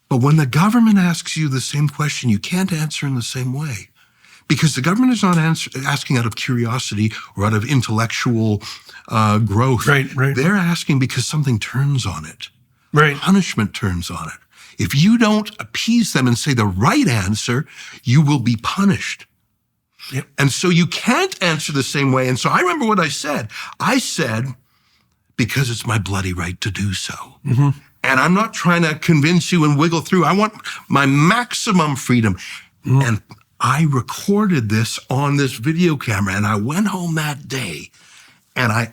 But when the government asks you the same question, you can't answer in the same way. Because the government is not asking out of curiosity or out of intellectual growth. Right. They're asking because something turns on it. Right. Punishment turns on it. If you don't appease them and say the right answer, you will be punished. Yep. And so you can't answer the same way. And so I remember what I said. I said, because it's my bloody right to do so. And I'm not trying to convince you and wiggle through. I want my maximum freedom. And I recorded this on this video camera, and I went home that day, and I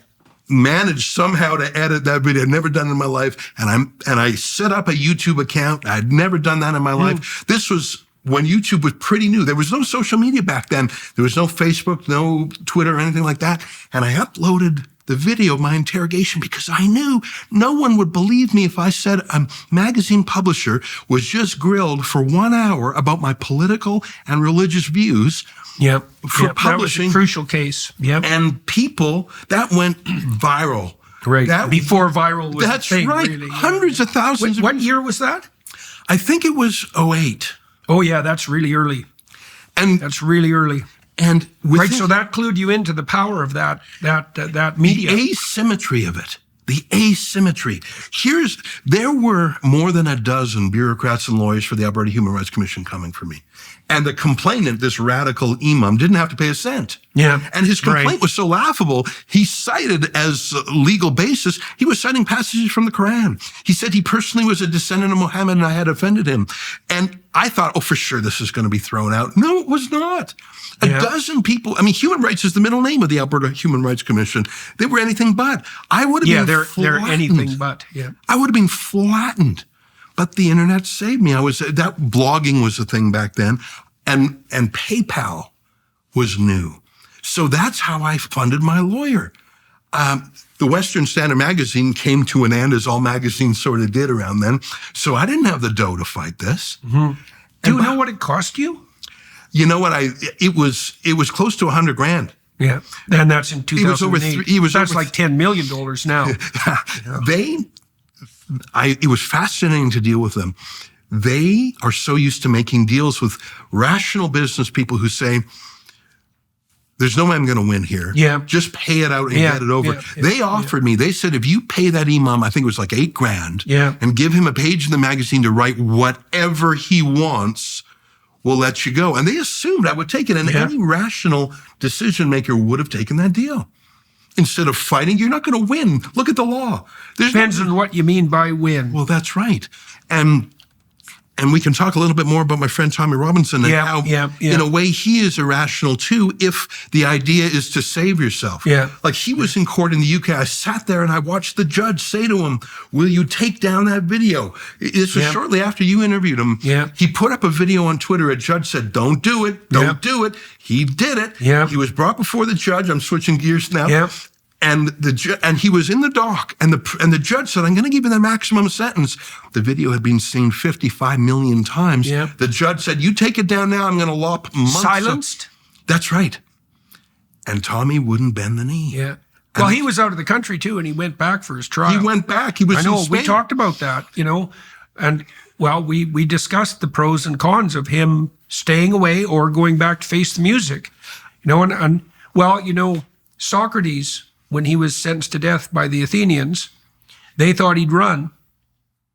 managed somehow to edit that video. I'd never done it in my life, and I set up a YouTube account. I'd never done that in my life. This was when YouTube was pretty new. There was no social media back then. There was no Facebook, no Twitter, or anything like that. And I uploaded the video of my interrogation because I knew no one would believe me if I said a magazine publisher was just grilled for 1 hour about my political and religious views. Yep. For publishing. That was a crucial case. Yep. And people, that went viral. Right. Before viral was That's a thing, right. really. Hundreds of thousands. What year was that? I think it was 2008. Oh, yeah, that's really early. And That's really early. And right, so that clued you into the power of that media. The asymmetry of it. The asymmetry. There were more than a dozen bureaucrats and lawyers for the Alberta Human Rights Commission coming for me. And the complainant, this radical imam, didn't have to pay a cent. Yeah. And his complaint was so laughable, he cited as legal basis, he was citing passages from the Quran. He said he personally was a descendant of Mohammad and I had offended him. And I thought, oh, for sure this is going to be thrown out. No, it was not. A dozen people, human rights is the middle name of the Alberta Human Rights Commission. They were anything but. I would have been flattened. They're anything but, I would have been flattened. But the internet saved me. That blogging was a thing back then. And PayPal was new. So that's how I funded my lawyer. The Western Standard magazine came to an end, as all magazines sort of did around then. So I didn't have the dough to fight this. Do you know what it cost you? You know what? It was close to $100,000. Yeah, and that's in 2008. That's like $10 million now. It was fascinating to deal with them. They are so used to making deals with rational business people who say, there's no way I'm going to win here. Yeah. Just pay it out and get it over. They offered me, they said, if you pay that imam, I think it was like $8,000, and give him a page in the magazine to write whatever he wants, we'll let you go. And they assumed I would take it. And any rational decision maker would have taken that deal. Instead of fighting, you're not going to win. Look at the law. Depends on what you mean by win. Well, that's right. And we can talk a little bit more about my friend Tommy Robinson and how, in a way, he is irrational too if the idea is to save yourself. Yeah. Like he was in court in the UK. I sat there and I watched the judge say to him, will you take down that video? This was shortly after you interviewed him. Yeah. He put up a video on Twitter. A judge said, don't do it. Don't do it. He did it. Yeah. He was brought before the judge. I'm switching gears now. Yeah. And and he was in the dock, and the judge said, "I'm going to give you the maximum sentence." The video had been seen 55 million times. Yeah. The lodge said, "You take it down now. I'm going to lop months." Silenced? That's right. And Tommy wouldn't bend the knee. Yeah. Well, he was out of the country too, and he went back for his trial. He went back. He was I know. in Spain. We talked about that, and well, we discussed the pros and cons of him staying away or going back to face the music, and Socrates, when he was sentenced to death by the Athenians, they thought he'd run.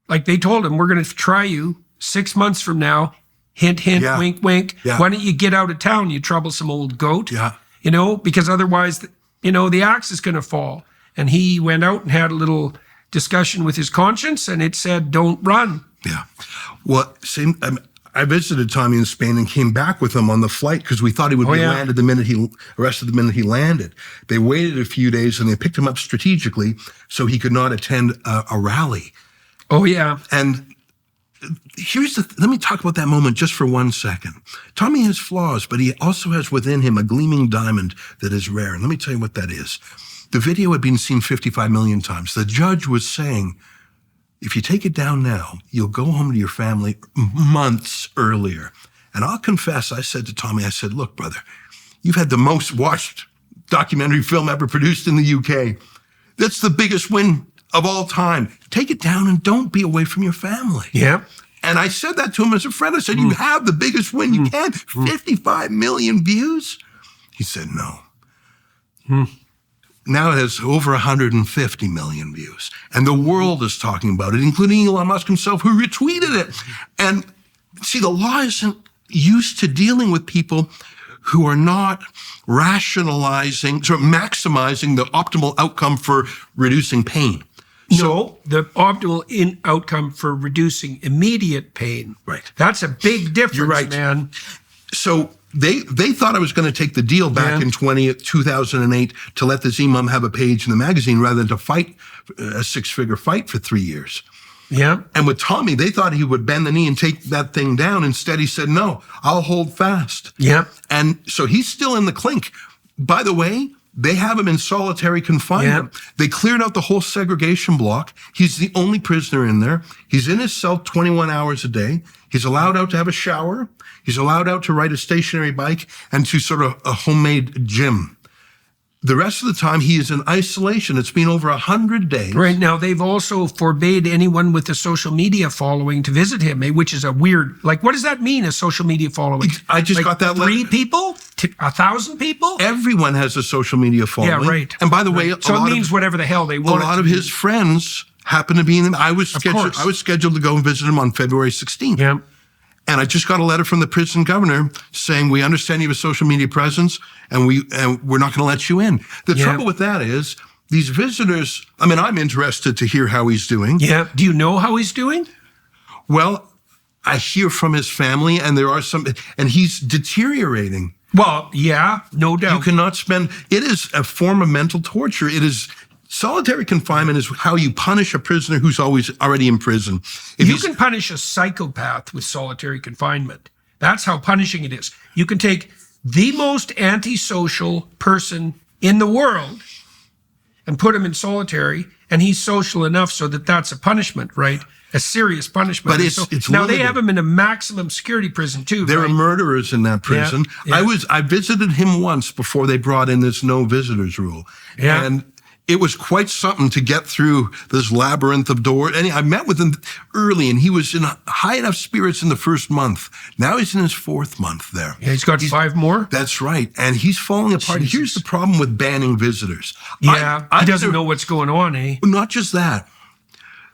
Like they told him, "We're going to try you 6 months from now. Hint, hint, Yeah. wink, wink. Yeah. Why don't you get out of town, you troublesome old goat?" Yeah. Because otherwise, the axe is going to fall. And he went out and had a little discussion with his conscience, and it said, "Don't run." Yeah. Well, I visited Tommy in Spain and came back with him on the flight because we thought he would be arrested the minute he landed. They waited a few days and they picked him up strategically so he could not attend a rally. Oh, yeah. And let me talk about that moment just for 1 second. Tommy has flaws, but he also has within him a gleaming diamond that is rare. And let me tell you what that is. The video had been seen 55 million times. The judge was saying, if you take it down now, you'll go home to your family months earlier. And I'll confess, I said to Tommy, "Look, brother, you've had the most watched documentary film ever produced in the UK. That's the biggest win of all time. Take it down and don't be away from your family." Yeah. And I said that to him as a friend. I said, "You have the biggest win you can. 55 million views?" He said, "No." Now it has over 150 million views. And the world is talking about it, including Elon Musk himself, who retweeted it. And see, the law isn't used to dealing with people who are not rationalizing, sort of maximizing the optimal outcome for reducing pain. No, the optimal outcome for reducing immediate pain. Right. That's a big difference, You're right. man. So they thought I was going to take the deal back in 2008 to let this imam have a page in the magazine rather than to fight a 6-figure fight for 3 years. Yeah. And with Tommy, they thought he would bend the knee and take that thing down. Instead, he said, "No, I'll hold fast." Yeah. And so he's still in the clink. By the way, they have him in solitary confinement. Yeah. They cleared out the whole segregation block. He's the only prisoner in there. He's in his cell 21 hours a day. He's allowed out to have a shower. He's allowed out to ride a stationary bike and to sort of a homemade gym. The rest of the time, he is in isolation. It's been over 100 days. Right now, they've also forbade anyone with a social media following to visit him, which is a weird, what does that mean, a social media following? I just got that letter. 3 people? 1,000 people? Everyone has a social media following. Yeah, right. And by the way, So it means whatever the hell they want. a lot of his friends happen to be in them. I was scheduled to go and visit him on February 16th. Yeah. And I just got a letter from the prison governor saying, "We understand you have a social media presence and we're not going to let you in." The trouble with that is these visitors, I'm interested to hear how he's doing. Yeah. Do you know how he's doing? Well, I hear from his family and and he's deteriorating. Well, yeah, no doubt. You cannot it is a form of mental torture. Solitary confinement is how you punish a prisoner who's already in prison. You can punish a psychopath with solitary confinement. That's how punishing it is. You can take the most antisocial person in the world and put him in solitary, and he's social enough so that that's a punishment, right? A serious punishment. But it's now limited. They have him in a maximum security prison too. There are murderers in that prison. Yeah. I visited him once before they brought in this no visitors rule. Yeah. And it was quite something to get through this labyrinth of doors. And I met with him early, and he was in high enough spirits in the first month. Now he's in his 4th month there. Yeah, he's got 5 more. That's right. And he's falling apart. Jesus. Here's the problem with banning visitors. Yeah, he doesn't know what's going on, eh? Not just that.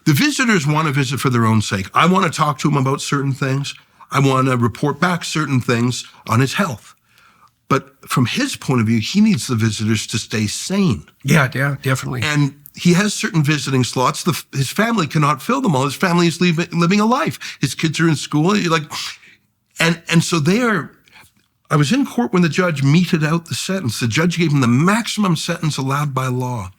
The visitors want to visit for their own sake. I want to talk to him about certain things. I want to report back certain things on his health. But from his point of view, he needs the visitors to stay sane. Yeah, definitely. And he has certain visiting slots. His family cannot fill them all. His family is living a life. His kids are in school. And so I was in court when the judge meted out the sentence. The judge gave him the maximum sentence allowed by law.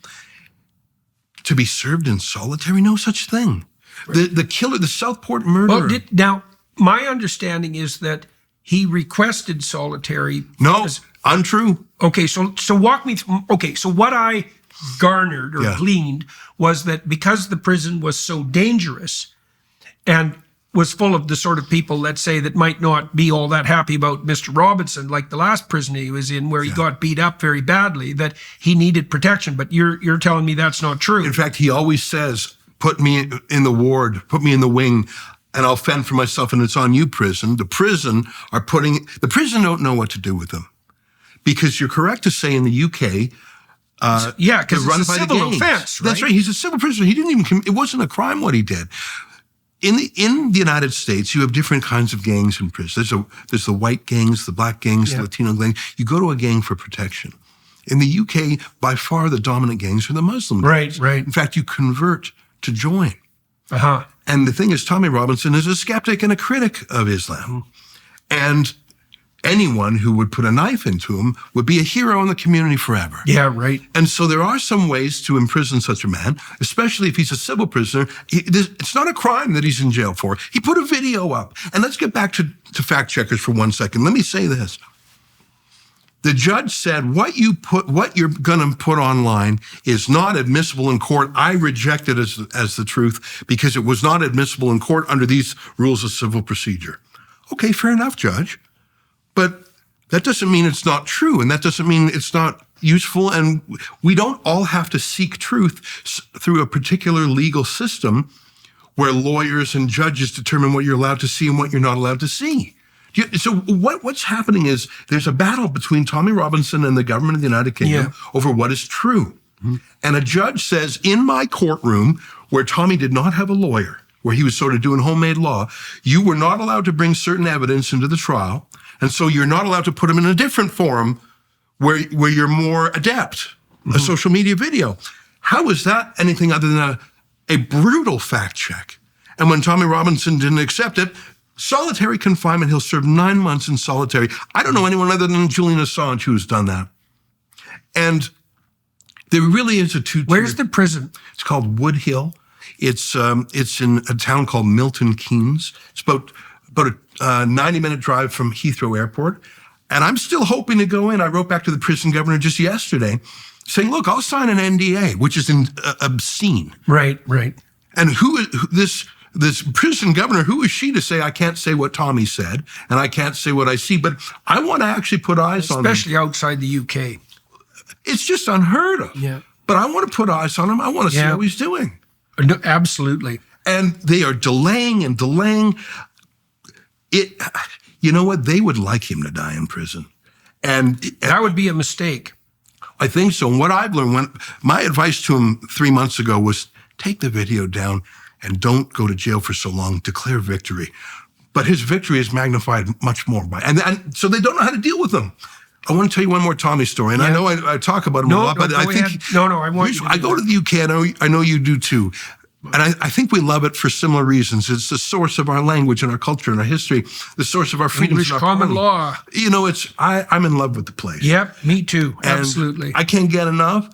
To be served in solitary, no such thing. Right. The killer, the Southport murderer. Well, now, my understanding is that he requested solitary. No, untrue. Okay, so walk me through. Okay, so what I garnered or Yeah. gleaned was that because the prison was so dangerous and was full of the sort of people, let's say, that might not be all that happy about Mr. Robinson, like the last prison he was in where he got beat up very badly, that he needed protection. But you're telling me that's not true. In fact, he always says, put me in the ward, put me in the wing, and I'll fend for myself, and it's on you, prison. The prison don't know what to do with them. Because you're correct to say in the UK, yeah, because they're it's a run by the civil gangs. offense, right? That's right. He's a civil prisoner. He didn't even. It wasn't a crime what he did. In the United States, you have different kinds of gangs in prison. There's the white gangs, the black gangs, the Latino gangs. You go to a gang for protection. In the UK, by far the dominant gangs are the Muslim gangs. Right. In fact, you convert to join. Uh-huh. And the thing is, Tommy Robinson is a skeptic and a critic of Islam. And anyone who would put a knife into him would be a hero in the community forever. Yeah, right. And so there are some ways to imprison such a man, especially if he's a civil prisoner. It's not a crime that he's in jail for. He put a video up. And let's get back to fact checkers for 1 second. Let me say this. The judge said, what you're going to put online is not admissible in court. I reject it as the truth because it was not admissible in court under these rules of civil procedure. Okay, fair enough, Judge. But that doesn't mean it's not true, and that doesn't mean it's not useful, and we don't all have to seek truth through a particular legal system where lawyers and judges determine what you're allowed to see and what you're not allowed to see. So what's happening is there's a battle between Tommy Robinson and the government of the United Kingdom over what is true. Mm-hmm. And a judge says, in my courtroom, where Tommy did not have a lawyer, where he was sort of doing homemade law, you were not allowed to bring certain evidence into the trial. And so you're not allowed to put them in a different forum where you're more adept, a social media video. How is that anything other than a brutal fact check? And when Tommy Robinson didn't accept it, solitary confinement, he'll serve 9 months in solitary. I don't know anyone other than Julian Assange who's done that. And there really is a two-tier. Where's the prison? It's called Wood Hill. It's in a town called Milton Keynes. It's about a 90-minute drive from Heathrow Airport. And I'm still hoping to go in. I wrote back to the prison governor just yesterday saying, look, I'll sign an NDA, which is obscene. Right. And this prison governor, who is she to say I can't say what Tommy said and I can't say what I see? But I want to actually put eyes on him. Especially outside the UK. It's just unheard of. Yeah. But I want to put eyes on him. I want to see how he's doing. No, absolutely. And they are delaying and delaying it. You know what? They would like him to die in prison. And that would be a mistake. I think so. And what I've learned, my advice to him 3 months ago was take the video down and don't go to jail for so long. Declare victory. But his victory is magnified much more. And so they don't know how to deal with him. I want to tell you one more Tommy story. And I know I talk about him a lot, but I think... I want you to I go to the UK, I know you do too. And I think we love it for similar reasons. It's the source of our language and our culture and our history, the source of our freedoms. English common law. You know, I'm in love with the place. Yep, me too. And absolutely. I can't get enough.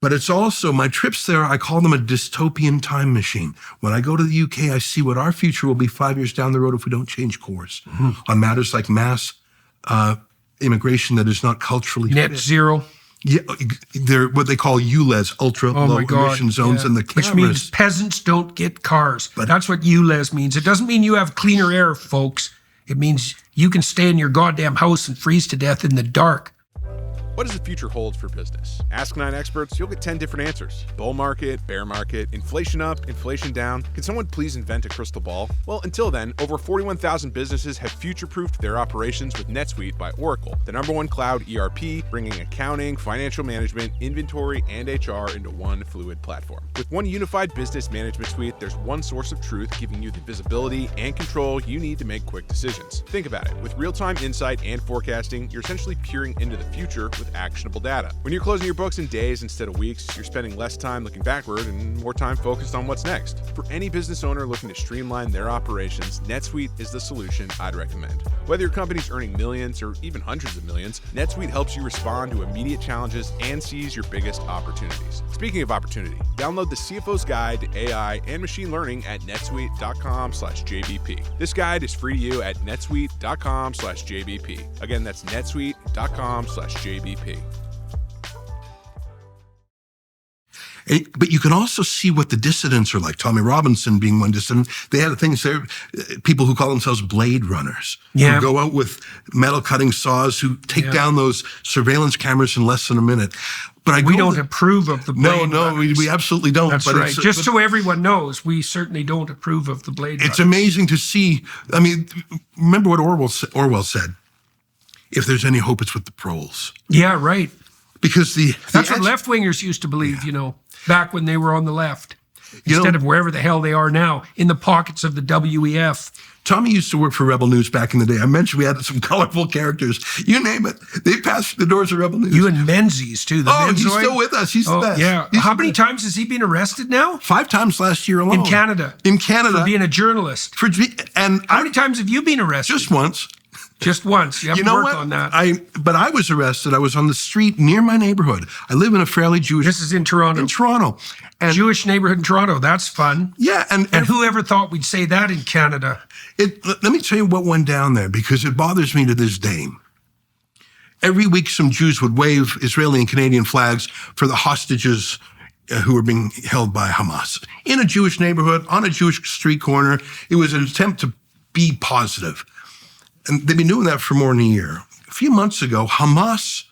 But it's also, my trips there, I call them a dystopian time machine. When I go to the UK, I see what our future will be 5 years down the road if we don't change course on matters like mass immigration that is not culturally net fit. Zero. Yeah, they're what they call ULEZ, ultra low emission zones, and the cameras. Which means peasants don't get cars. But that's what ULEZ means. It doesn't mean you have cleaner air, folks. It means you can stay in your goddamn house and freeze to death in the dark. What does the future hold for business? Ask 9 experts, you'll get 10 different answers. Bull market, bear market, inflation up, inflation down. Can someone please invent a crystal ball? Well, until then, over 41,000 businesses have future-proofed their operations with NetSuite by Oracle, the #1 cloud ERP, bringing accounting, financial management, inventory, and HR into one fluid platform. With one unified business management suite, there's one source of truth giving you the visibility and control you need to make quick decisions. Think about it. With real-time insight and forecasting, you're essentially peering into the future with actionable data. When you're closing your books in days instead of weeks, you're spending less time looking backward and more time focused on what's next. For any business owner looking to streamline their operations, NetSuite is the solution I'd recommend. Whether your company's earning millions or even hundreds of millions, NetSuite helps you respond to immediate challenges and seize your biggest opportunities. Speaking of opportunity, download the CFO's Guide to AI and Machine Learning at netsuite.com/JBP. This guide is free to you at netsuite.com/JBP. Again, that's netsuite.com/JBP. But you can also see what the dissidents are like. Tommy Robinson being one dissident. They had things there, people who call themselves blade runners, who go out with metal cutting saws, who take down those surveillance cameras in less than a minute. But we don't approve of the blade runners. We absolutely don't. That's right. Just so everyone knows, we certainly don't approve of the blade runners. It's amazing to see. I mean, remember what Orwell said. If there's any hope, it's with the proles. Yeah, right. Because that's what left-wingers used to believe, back when they were on the left, instead of wherever the hell they are now, in the pockets of the WEF. Tommy used to work for Rebel News back in the day. I mentioned we had some colorful characters. You name it. They passed the doors of Rebel News. You and Menzies, too. He's still with us. He's the best. Yeah. How many times has he been arrested now? 5 times last year alone. In Canada. For being a journalist. And how many times have you been arrested? Just once. Just once. You haven't worked on that. But I was arrested. I was on the street near my neighborhood. I live in a fairly Jewish... This is in Toronto. In Toronto. And Jewish neighborhood in Toronto. That's fun. Yeah. And whoever thought we'd say that in Canada? Let me tell you what went down there, because it bothers me to this day. Every week, some Jews would wave Israeli and Canadian flags for the hostages who were being held by Hamas. In a Jewish neighborhood, on a Jewish street corner, it was an attempt to be positive. And they've been doing that for more than a year. A few months ago, Hamas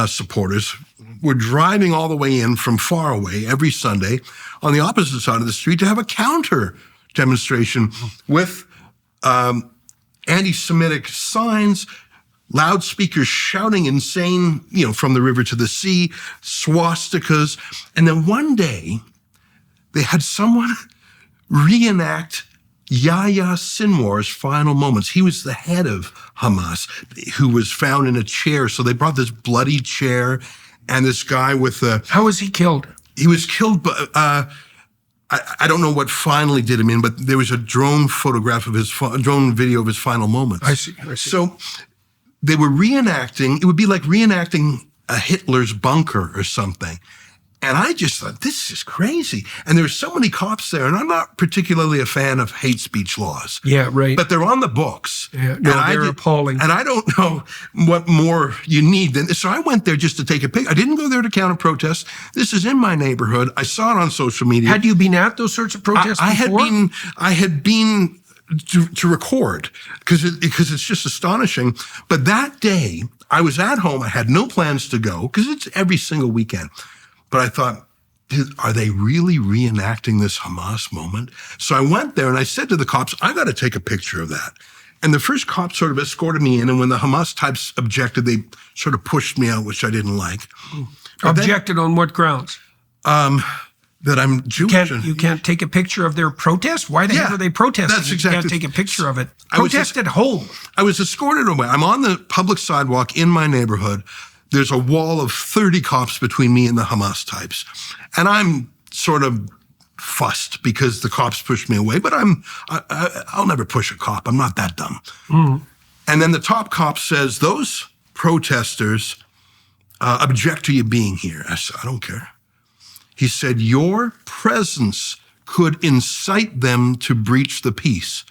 supporters were driving all the way in from far away every Sunday on the opposite side of the street to have a counter demonstration with anti-Semitic signs, loudspeakers shouting insane, from the river to the sea, swastikas. And then one day, they had someone reenact Yahya Sinwar's final moments. He was the head of Hamas, who was found in a chair. So they brought this bloody chair and this guy with the... How was he killed? He was killed, I don't know what finally did him in, but there was a drone photograph of drone video of his final moments. I see. So they were reenacting, it would be like reenacting a Hitler's bunker or something. And I just thought, this is crazy. And there were so many cops there, and I'm not particularly a fan of hate speech laws. Yeah, right. But they're on the books. Yeah, no, they're appalling. And I don't know what more you need than this. So I went there just to take a picture. I didn't go there to counter protest. This is in my neighborhood. I saw it on social media. Had you been at those sorts of protests before? I had been to record, because it's just astonishing. But that day, I was at home. I had no plans to go, because it's every single weekend. But I thought, are they really reenacting this Hamas moment? So I went there and I said to the cops, I got to take a picture of that. And the first cop sort of escorted me in. And when the Hamas types objected, they sort of pushed me out, which I didn't like. Objected on what grounds? That I'm Jewish. You can't take a picture of their protest? Why the hell are they protesting? That's exactly. You can't take a picture of it. Protest at home. I was escorted away. I'm on the public sidewalk in my neighborhood. There's a wall of 30 cops between me and the Hamas types. And I'm sort of fussed because the cops pushed me away, but I'll never push a cop. I'm not that dumb. Mm. And then the top cop says, those protesters object to you being here. I said, I don't care. He said, your presence could incite them to breach the peace.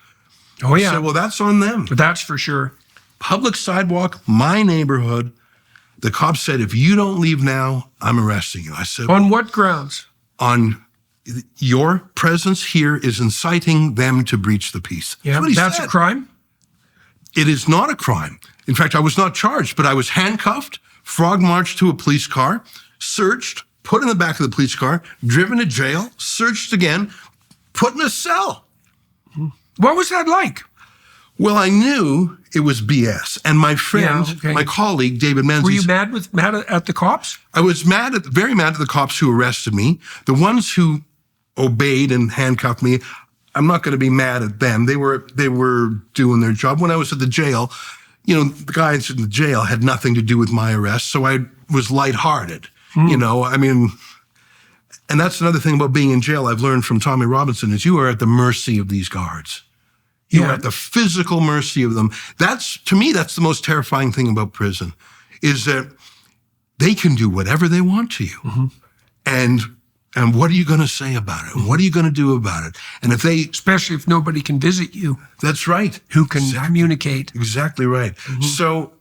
Oh, yeah. I said, well, that's on them. That's for sure. Public sidewalk, my neighborhood. The cop said, if you don't leave now, I'm arresting you. I said, on what grounds? On your presence here is inciting them to breach the peace. Yeah, that's a crime? It is not a crime. In fact, I was not charged, but I was handcuffed, frog marched to a police car, searched, put in the back of the police car, driven to jail, searched again, put in a cell. What was that like? Well, I knew it was BS. And my friend, my colleague, David Menzies. Were you mad at the cops? I was very mad at the cops who arrested me. The ones who obeyed and handcuffed me, I'm not going to be mad at them. They were doing their job. When I was at the jail, the guys in the jail had nothing to do with my arrest, so I was lighthearted. And that's another thing about being in jail I've learned from Tommy Robinson is you are at the mercy of these guards. You are at the physical mercy of them. To me, that's the most terrifying thing about prison, is that they can do whatever they want to you. Mm-hmm. And what are you going to say about it? And what are you going to do about it? And especially if nobody can visit you. That's right. Who can communicate. Exactly right. Mm-hmm. So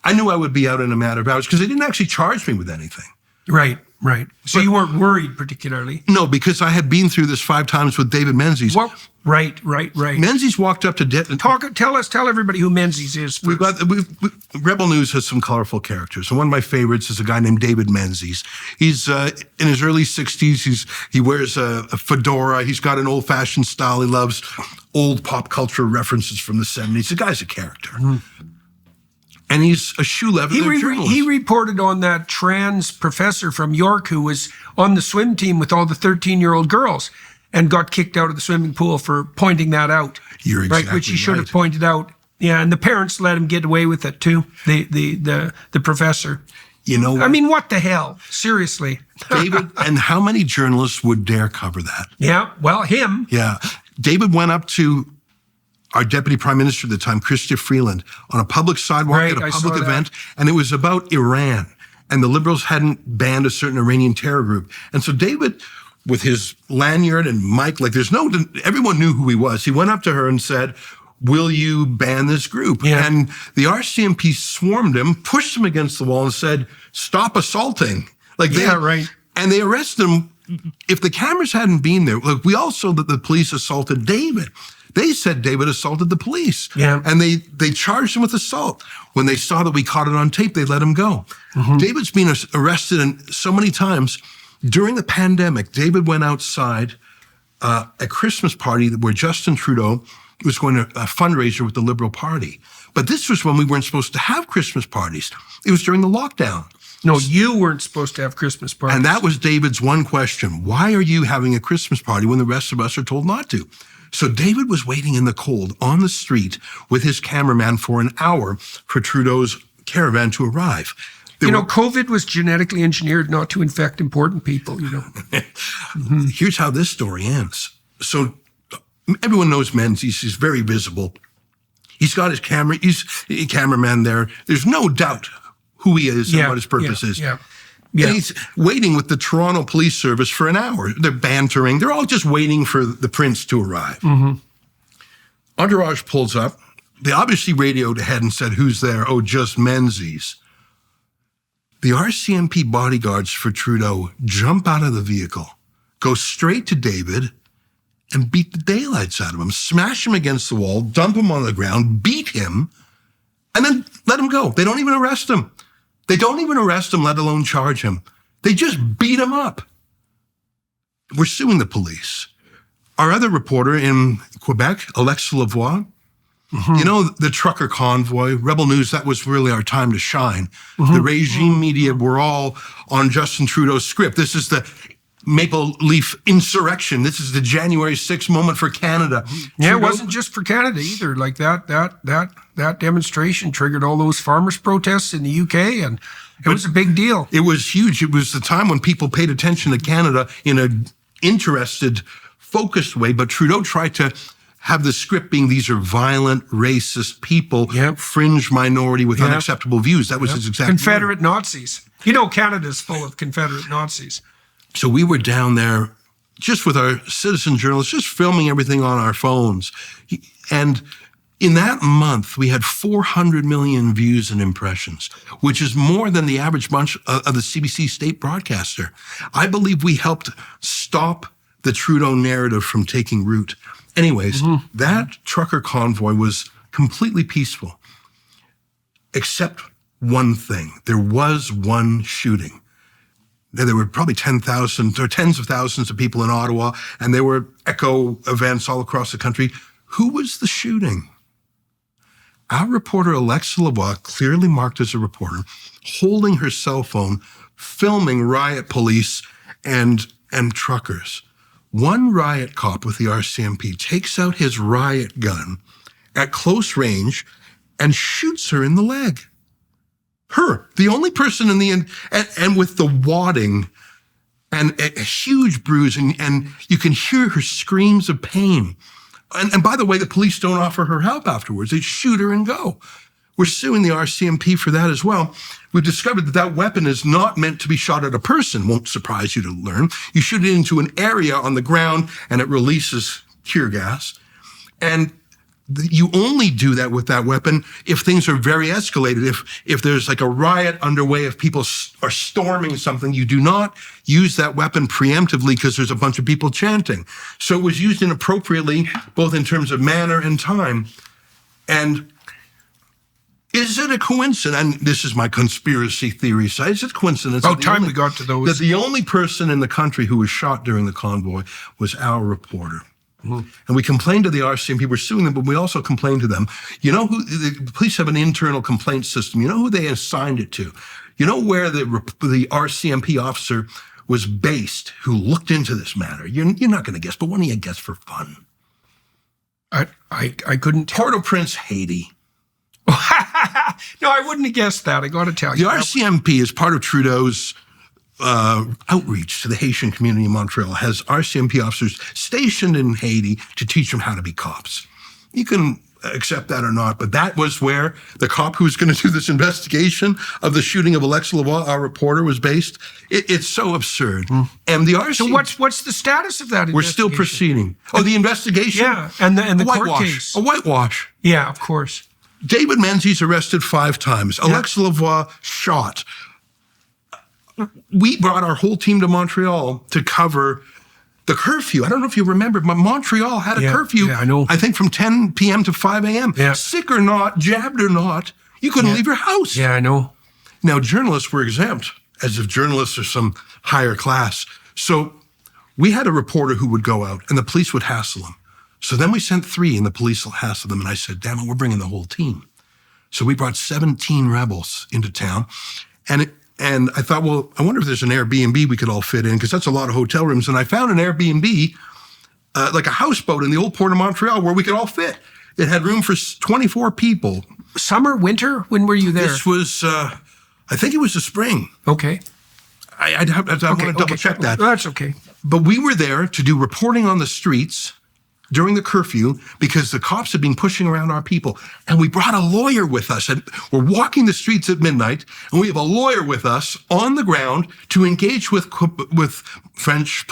I knew I would be out in a matter of hours because they didn't actually charge me with anything. Right. Right. So you weren't worried particularly? No, because I had been through this 5 times with David Menzies. Well, right. Menzies walked up to Tell everybody who Menzies is first. Rebel News has some colorful characters, and one of my favorites is a guy named David Menzies. He's in his early 60s. He wears a fedora. He's got an old-fashioned style. He loves old pop culture references from the 70s. The guy's a character. Mm-hmm. And he's a shoe leather journalist. He reported on that trans professor from York who was on the swim team with all the 13-year-old girls and got kicked out of the swimming pool for pointing that out. You're exactly right. Which he should have pointed out. Yeah, and the parents let him get away with it too. The professor. You know what? I mean, what the hell? Seriously. David, and how many journalists would dare cover that? Yeah, well, him. Yeah. David went up to our deputy prime minister at the time, Chrystia Freeland, on a public sidewalk at a public event, and it was about Iran. And the Liberals hadn't banned a certain Iranian terror group. And so David, with his lanyard and mic, everyone knew who he was. He went up to her and said, "Will you ban this group?" Yeah. And the RCMP swarmed him, pushed him against the wall and said, "Stop assaulting." Right. And they arrested him. If the cameras hadn't been there, we all saw that the police assaulted David. They said David assaulted the police. Yeah. And they charged him with assault. When they saw that we caught it on tape, they let him go. Mm-hmm. David's been arrested so many times. During the pandemic, David went outside a Christmas party where Justin Trudeau was going to a fundraiser with the Liberal Party. But this was when we weren't supposed to have Christmas parties. It was during the lockdown. No, you weren't supposed to have Christmas parties. And that was David's one question. Why are you having a Christmas party when the rest of us are told not to? So David was waiting in the cold on the street with his cameraman for an hour for Trudeau's caravan to arrive. COVID was genetically engineered not to infect important people, Mm-hmm. Here's how this story ends. So everyone knows Menzies. He's very visible. He's got his cameraman there. There's no doubt who he is and what his purpose is. Yeah. And he's waiting with the Toronto Police Service for an hour. They're bantering. They're all just waiting for the prince to arrive. Mm-hmm. Entourage pulls up. They obviously radioed ahead and said, "Who's there?" "Oh, just Menzies." The RCMP bodyguards for Trudeau jump out of the vehicle, go straight to David, and beat the daylights out of him, smash him against the wall, dump him on the ground, beat him, and then let him go. They don't even arrest him. They don't even arrest him, let alone charge him. They just beat him up. We're suing the police. Our other reporter in Quebec, Alexa Lavoie, the trucker convoy, Rebel News, that was really our time to shine. Mm-hmm. The regime media were all on Justin Trudeau's script. This is the Maple Leaf insurrection. This is the January 6th moment for Canada. Yeah, Trudeau, it wasn't just for Canada either. Like that demonstration triggered all those farmers' protests in the UK, and it was a big deal. It was huge. It was the time when people paid attention to Canada in an interested, focused way. But Trudeau tried to have the script being these are violent, racist people, fringe minority with unacceptable views. That was his exact Confederate Nazis. Canada's full of Confederate Nazis. So we were down there just with our citizen journalists, just filming everything on our phones. And in that month, we had 400 million views and impressions, which is more than the average bunch of the CBC state broadcaster. I believe we helped stop the Trudeau narrative from taking root. Anyways, that trucker convoy was completely peaceful, except one thing. There was one shooting. There were probably 10,000 or tens of thousands of people in Ottawa, and there were echo events all across the country. Who was the shooting? Our reporter, Alexa Lavoie, clearly marked as a reporter, holding her cell phone, filming riot police and truckers. One riot cop with the RCMP takes out his riot gun at close range and shoots her in the leg. Her, the only person in the end, and with the wadding and a huge bruise, and you can hear her screams of pain. And by the way, the police don't offer her help afterwards. They shoot her and go. We're suing the RCMP for that as well. We've discovered that weapon is not meant to be shot at a person. Won't surprise you to learn. You shoot it into an area on the ground, and it releases tear gas. And you only do that with that weapon if things are very escalated. If there's like a riot underway, if people are storming something, you do not use that weapon preemptively because there's a bunch of people chanting. So it was used inappropriately, both in terms of manner and time. And is it a coincidence? And this is my conspiracy theory side. Is it a coincidence? About time we got to those. That the only person in the country who was shot during the convoy was our reporter. Mm-hmm. And we complained to the RCMP. We're suing them, but we also complained to them. You know who? The police have an internal complaint system. You know who they assigned it to? You know where the RCMP officer was based who looked into this matter? You're not going to guess, but why don't you guess for fun? I couldn't tell. Port-au-Prince, Haiti. No, I wouldn't have guessed that. I got to tell you. The RCMP, as part of Trudeau's outreach to the Haitian community in Montreal, has RCMP officers stationed in Haiti to teach them how to be cops. You can accept that or not, but that was where the cop who was going to do this investigation of the shooting of Ezra Levant, our reporter, was based. It's so absurd. And the RCMP... So what's the status of that investigation? We're still proceeding. Oh, the investigation? Yeah, and the court case. A whitewash. Yeah, of course. David Menzies arrested 5 times. Yeah. Ezra Levant shot. We brought our whole team to Montreal to cover the curfew. I don't know if you remember, but Montreal had a curfew. Yeah, I know. I think from 10 p.m. to 5 a.m. Yeah. Sick or not, jabbed or not, you couldn't leave your house. Yeah, I know. Now, journalists were exempt, as if journalists are some higher class. So we had a reporter who would go out, and the police would hassle him. So then we sent 3, and the police will hassle them. And I said, damn it, we're bringing the whole team. So we brought 17 rebels into town. And I thought, well, I wonder if there's an Airbnb we could all fit in, because that's a lot of hotel rooms. And I found an Airbnb, like a houseboat in the old port of Montreal, where we could all fit. It had room for 24 people. Summer, winter? When were you there? This was, I think it was the spring. Okay. I want to double check that. That's okay. But we were there to do reporting on the streets during the curfew because the cops had been pushing around our people. And we brought a lawyer with us. And we're walking the streets at midnight, and we have a lawyer with us on the ground to engage with French,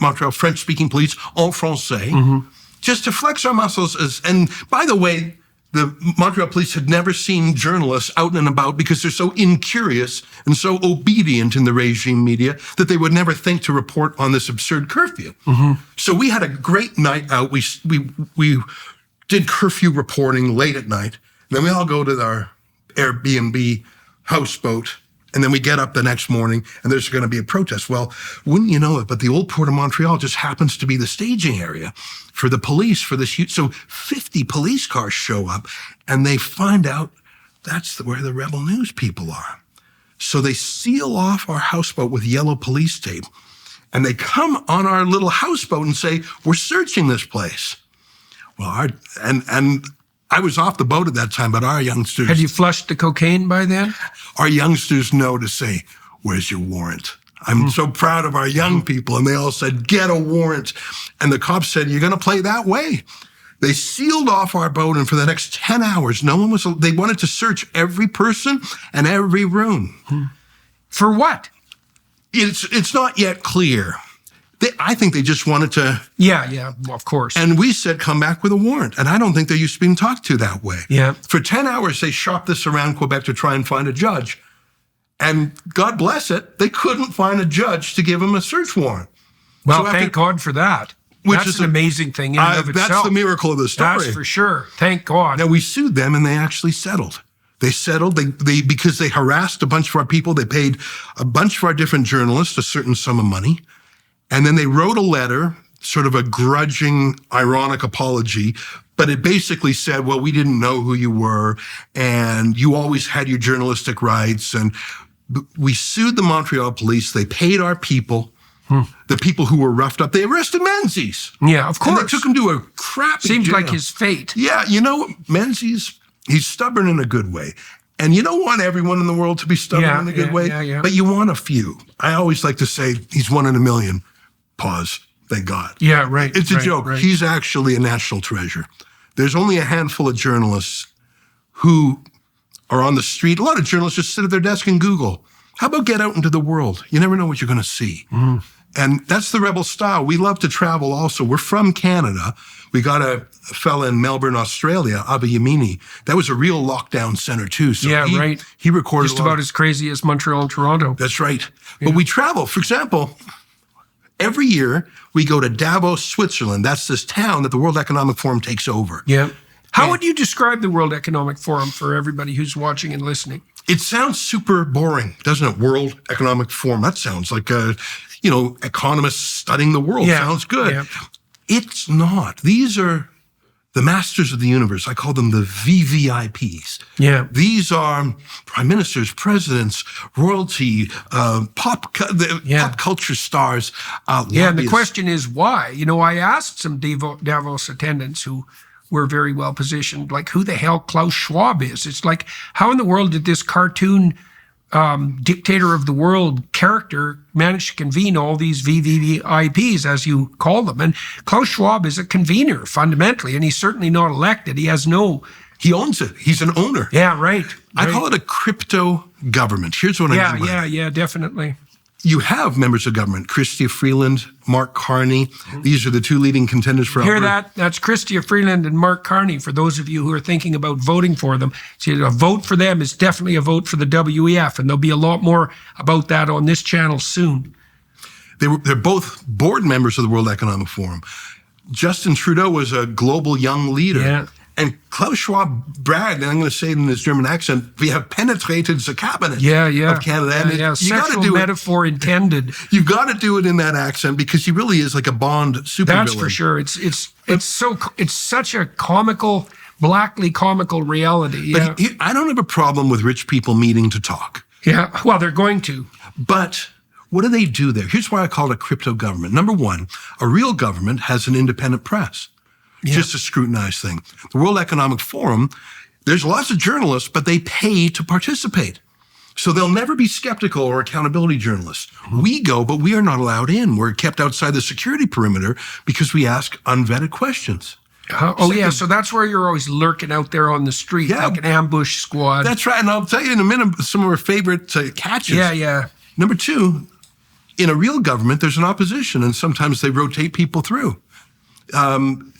Montreal French-speaking police, en français, just to flex our muscles. And by the way, the Montreal police had never seen journalists out and about because they're so incurious and so obedient in the regime media that they would never think to report on this absurd curfew. So we had a great night out. We did curfew reporting late at night. Then we all go to our Airbnb houseboat, and then we get up the next morning, and there's going to be a protest. Well, wouldn't you know it, but the old Port of Montreal just happens to be the staging area for the police for this huge. So 50 police cars show up, and they find out that's where the Rebel News people are. So they seal off our houseboat with yellow police tape, and they come on our little houseboat and say, we're searching this place. Well, and I was off the boat at that time, but our youngsters... Had you flushed the cocaine by then? Our youngsters know to say, where's your warrant? I'm so proud of our young people. And they all said, get a warrant. And the cops said, you're going to play that way. They sealed off our boat, and for the next 10 hours, they wanted to search every person and every room. For what? It's not yet clear. I think they just wanted to... Yeah, of course. And we said, come back with a warrant. And I don't think they're used to being talked to that way. Yeah. For 10 hours, they shopped this around Quebec to try and find a judge. And God bless it, they couldn't find a judge to give them a search warrant. Well, so thank God for that. That's an amazing thing in and of itself. That's the miracle of the story. That's for sure. Thank God. Now, we sued them, and they actually settled. They settled because they harassed a bunch of our people. They paid a bunch of our different journalists a certain sum of money. And then they wrote a letter, sort of a grudging, ironic apology, but it basically said, well, we didn't know who you were, and you always had your journalistic rights. And we sued the Montreal police. They paid our people, the people who were roughed up. They arrested Menzies. Yeah, of course. And they took him to a crappy Seems jail. like his fate. Yeah, you know, Menzies, he's stubborn in a good way. And you don't want everyone in the world to be stubborn in a good way, but you want a few. I always like to say he's 1 in a million. Pause. Thank God. Yeah, right. It's a joke. Right. He's actually a national treasure. There's only a handful of journalists who are on the street. A lot of journalists just sit at their desk and Google. How about get out into the world? You never know what you're going to see. And that's the rebel style. We love to travel also. We're from Canada. We got a fella in Melbourne, Australia, Abu Yamini. That was a real lockdown center too. So right. He recorded just about as crazy as Montreal and Toronto. That's right. Yeah. But we travel. For example, every year we go to Davos, Switzerland. That's this town that the World Economic Forum takes over. Yeah. How would you describe the World Economic Forum for everybody who's watching and listening? It sounds super boring, doesn't it? World Economic Forum. That sounds like economists studying the world. Yeah. Sounds good. Yeah. It's not. These are the masters of the universe. I call them the VVIPs. Yeah. These are prime ministers, presidents, royalty, pop culture stars. And the question is why? I asked some Davos attendants who were very well positioned, like who the hell Klaus Schwab is. It's like, how in the world did this cartoon dictator of the world character manage to convene all these VVIPs, as you call them? And Klaus Schwab is a convener fundamentally, and he's certainly not elected. He owns it. He's an owner. Yeah, right. I call it a crypto government. Here's what I mean by that. Yeah, definitely. You have members of government, Chrystia Freeland, Mark Carney. These are the two leading contenders for Alberta. Hear that? That's Chrystia Freeland and Mark Carney, for those of you who are thinking about voting for them. See, a vote for them is definitely a vote for the WEF, and there'll be a lot more about that on this channel soon. They're both board members of the World Economic Forum. Justin Trudeau was a global young leader. Yeah. And Klaus Schwab bragged, and I'm going to say it in his German accent, we have penetrated the cabinet of Canada. Yeah. Sexual metaphor intended. You've got to do it in that accent because he really is like a Bond supervillain. That's for sure. It's such a blackly comical reality. But I don't have a problem with rich people meeting to talk. Yeah, well, they're going to. But what do they do there? Here's why I call it a crypto government. Number one, a real government has an independent press. Just a scrutinized thing. The World Economic Forum, there's lots of journalists, but they pay to participate. So they'll never be skeptical or accountability journalists. We go, but we are not allowed in. We're kept outside the security perimeter because we ask unvetted questions. So that's where you're always lurking out there on the street, like an ambush squad. That's right. And I'll tell you in a minute some of our favorite catches. Yeah. Number two, in a real government, there's an opposition, and sometimes they rotate people through.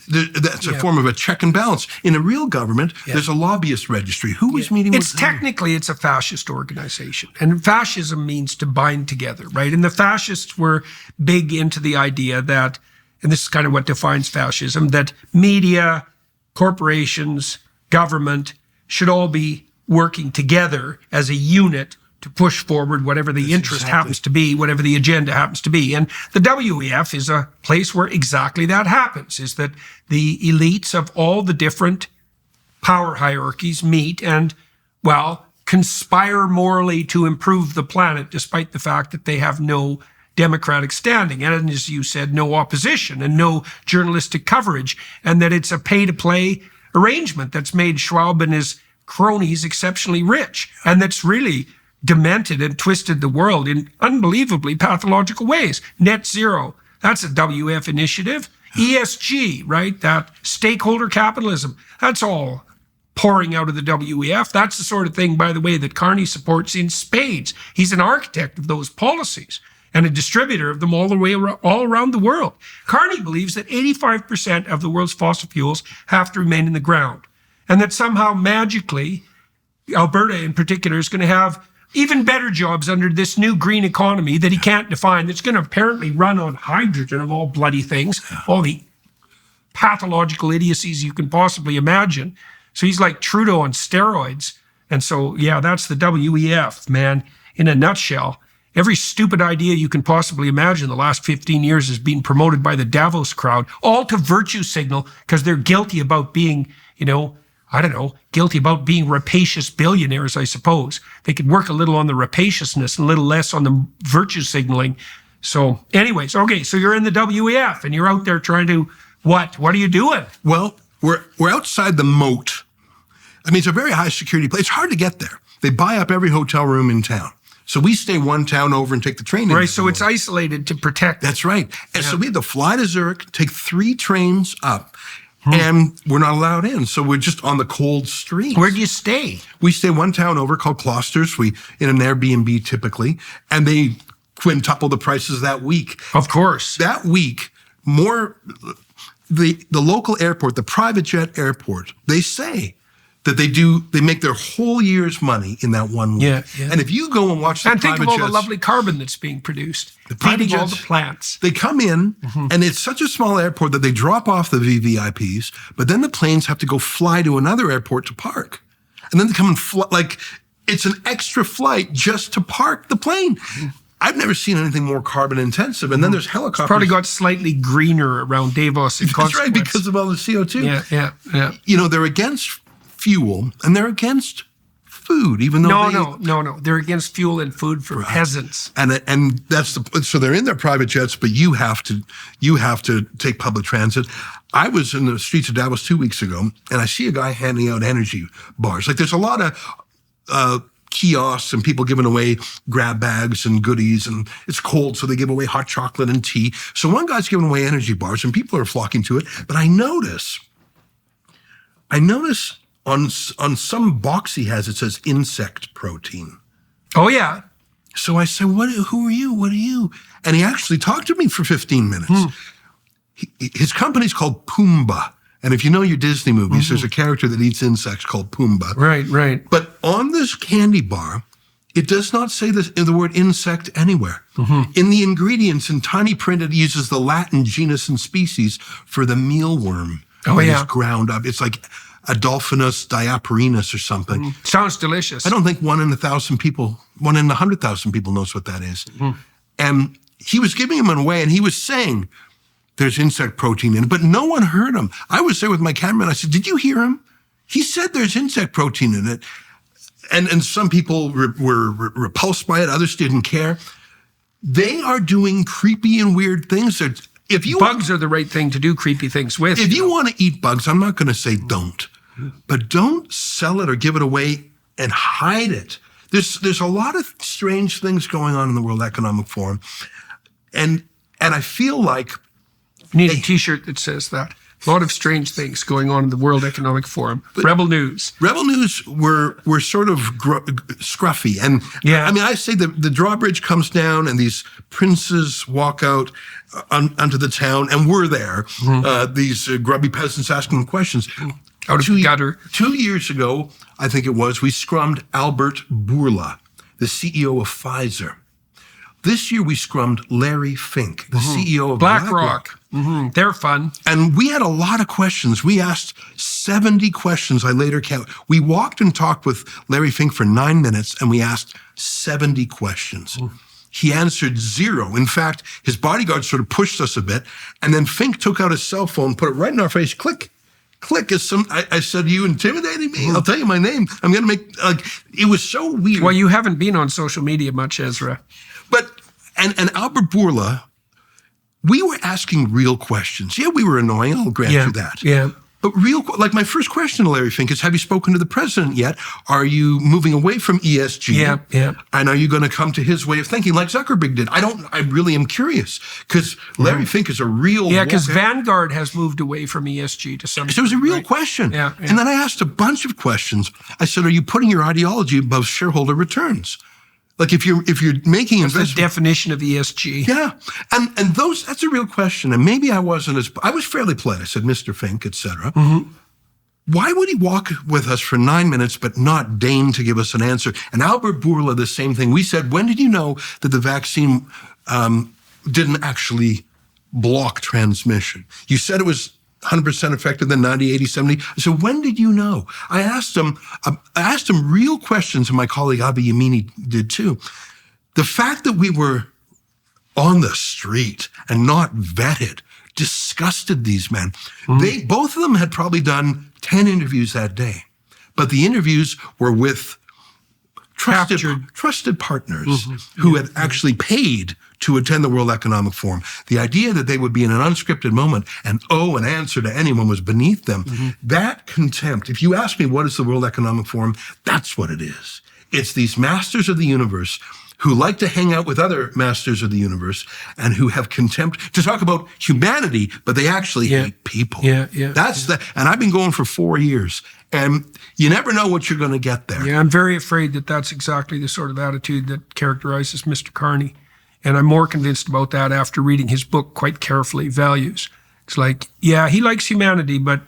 That's a form of a check and balance. In a real government, there's a lobbyist registry. Who is meeting with them? Technically, it's a fascist organization. And fascism means to bind together, right? And the fascists were big into the idea that, and this is kind of what defines fascism, that media, corporations, government should all be working together as a unit to push forward whatever the interest happens to be, whatever the agenda happens to be. And the WEF is a place where exactly that happens, is that the elites of all the different power hierarchies meet and, conspire morally to improve the planet, despite the fact that they have no democratic standing. And as you said, no opposition and no journalistic coverage, and that it's a pay-to-play arrangement that's made Schwab and his cronies exceptionally rich, and that's really demented and twisted the world in unbelievably pathological ways. Net zero, that's a WF initiative. ESG, right? That stakeholder capitalism, that's all pouring out of the WEF. That's the sort of thing, by the way, that Carney supports in spades. He's an architect of those policies and a distributor of them all around the world. Carney believes that 85% of the world's fossil fuels have to remain in the ground, and that somehow magically, Alberta in particular is going to have even better jobs under this new green economy that he can't define, that's going to apparently run on hydrogen of all bloody things, all the pathological idiocies you can possibly imagine. So he's like Trudeau on steroids. And so, that's the WEF, man, in a nutshell. Every stupid idea you can possibly imagine the last 15 years is being promoted by the Davos crowd, all to virtue signal because they're guilty about being, guilty about being rapacious billionaires, I suppose. They could work a little on the rapaciousness and a little less on the virtue signaling. So anyways, okay, so you're in the WEF and you're out there trying to, what? What are you doing? Well, we're outside the moat. I mean, it's a very high security place. It's hard to get there. They buy up every hotel room in town. So we stay one town over and take the train. Right, so it's isolated to protect. That's right. And so we had to fly to Zurich, take 3 trains up. And we're not allowed in. So we're just on the cold streets. Where do you stay? We stay one town over called Closters. We in an Airbnb typically. And they quintuple the prices that week. Of course. That week, the local airport, the private jet airport, they say that they make their whole year's money in that 1 week. Yeah. And if you go and watch the and private think of all jets, the lovely carbon that's being produced, private feeding all the jets, plants. they come in, and it's such a small airport that they drop off the VVIPs, but then the planes have to go fly to another airport to park. And then they come and fly, like, it's an extra flight just to park the plane. I've never seen anything more carbon intensive. And then there's helicopters. Probably got slightly greener around Davos. That's right, because of all the CO2. Yeah. You know, they're against fuel and they're against food, even though No. They're against fuel and food for peasants. And that's so they're in their private jets, but you have to take public transit. I was in the streets of Davos 2 weeks ago, and I see a guy handing out energy bars. Like, there's a lot of kiosks and people giving away grab bags and goodies, and it's cold, so they give away hot chocolate and tea. So one guy's giving away energy bars, and people are flocking to it. But I notice on some box he has, it says insect protein. Oh, yeah. So I said, who are you? What are you? And he actually talked to me for 15 minutes. His company's called Pumbaa. And if you know your Disney movies, there's a character that eats insects called Pumbaa. Right. But on this candy bar, it does not say the word insect anywhere. In the ingredients, in tiny print, it uses the Latin genus and species for the mealworm. Oh, yeah. It's ground up. It's like Adolphinus diaperinus or something. Sounds delicious. I don't think 1 in 1,000 people, 1 in 100,000 people knows what that is. And he was giving them away, and he was saying there's insect protein in it, but no one heard him. I was there with my cameraman. I said, did you hear him? He said there's insect protein in it. And some people were repulsed by it. Others didn't care. They are doing creepy and weird things. Bugs are the right thing to do creepy things with. If you want to eat bugs, I'm not going to say don't. But don't sell it or give it away and hide it. There's a lot of strange things going on in the World Economic Forum. And I feel like you need a T-shirt that says that. A lot of strange things going on in the World Economic Forum. Rebel News. Rebel News were sort of scruffy. And I mean, I say the drawbridge comes down and these princes walk out onto the town, and we're there. These grubby peasants asking questions. Out of the gutter. 2 years ago, I think it was, we scrummed Albert Bourla, the CEO of Pfizer. This year, we scrummed Larry Fink, the CEO of BlackRock. They're fun. And we had a lot of questions. We asked 70 questions. I later count. We walked and talked with Larry Fink for 9 minutes, and we asked 70 questions. He answered 0. In fact, his bodyguard sort of pushed us a bit, and then Fink took out his cell phone, put it right in our face, click. I said, you intimidating me? I'll tell you my name. I'm going to make, it was so weird. Well, you haven't been on social media much, Ezra. But, and Albert Bourla, we were asking real questions. Yeah, we were annoying. I'll grant you that. Yeah. But like my first question to Larry Fink is, have you spoken to the president yet? Are you moving away from ESG? Yeah. And are you going to come to his way of thinking like Zuckerberg did? I really am curious, because Larry Fink is a real... Yeah, because Vanguard has moved away from ESG to some extent. So it was a real question. Yeah. And then I asked a bunch of questions. I said, are you putting your ideology above shareholder returns? Like if you're making investments, the definition of ESG. Yeah, and that's a real question. And maybe I was fairly polite. I said, Mr. Fink, etc. Why would he walk with us for 9 minutes but not deign to give us an answer? And Albert Bourla, the same thing. We said, when did you know that the vaccine didn't actually block transmission? You said it was 100% effective, then 90, 80, 70. So when did you know? I asked him real questions, and my colleague Avi Yamini did too. The fact that we were on the street and not vetted disgusted these men. Both of them had probably done 10 interviews that day, but the interviews were with trusted partners who had actually paid to attend the World Economic Forum. The idea that they would be in an unscripted moment and owe an answer to anyone was beneath them. That contempt, if you ask me what is the World Economic Forum, that's what it is. It's these masters of the universe who like to hang out with other masters of the universe and who have contempt to talk about humanity, but they actually hate people. And I've been going for 4 years, and you never know what you're going to get there. Yeah, I'm very afraid that that's exactly the sort of attitude that characterizes Mr. Carney. And I'm more convinced about that after reading his book quite carefully, Values. It's like, yeah, he likes humanity, but,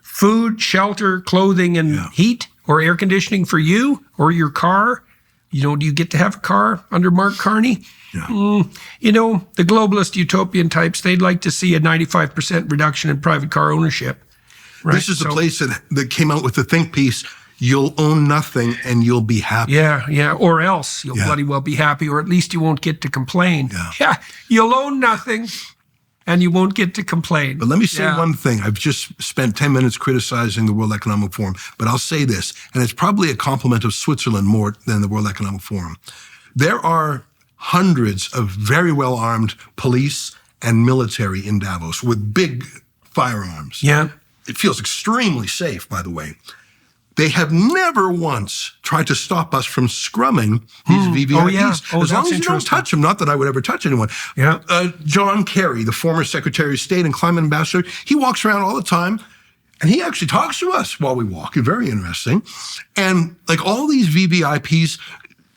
food, shelter, clothing, and heat or air conditioning for you or your car. Do you get to have a car under Mark Carney? Yeah. The globalist utopian types, they'd like to see a 95% reduction in private car ownership. Right? This is the place that came out with the think piece. You'll own nothing and you'll be happy. Yeah. Or else you'll bloody well be happy, or at least you won't get to complain. Yeah. You'll own nothing and you won't get to complain. But let me say one thing. I've just spent 10 minutes criticizing the World Economic Forum, but I'll say this, and it's probably a compliment of Switzerland more than the World Economic Forum. There are hundreds of very well-armed police and military in Davos with big firearms. Yeah. It feels extremely safe, by the way. They have never once tried to stop us from scrumming these VVIPs. Oh, yeah. As long as you don't touch them, not that I would ever touch anyone. Yeah. John Kerry, the former Secretary of State and climate ambassador, he walks around all the time and he actually talks to us while we walk. It's very interesting. And like all these VVIPs,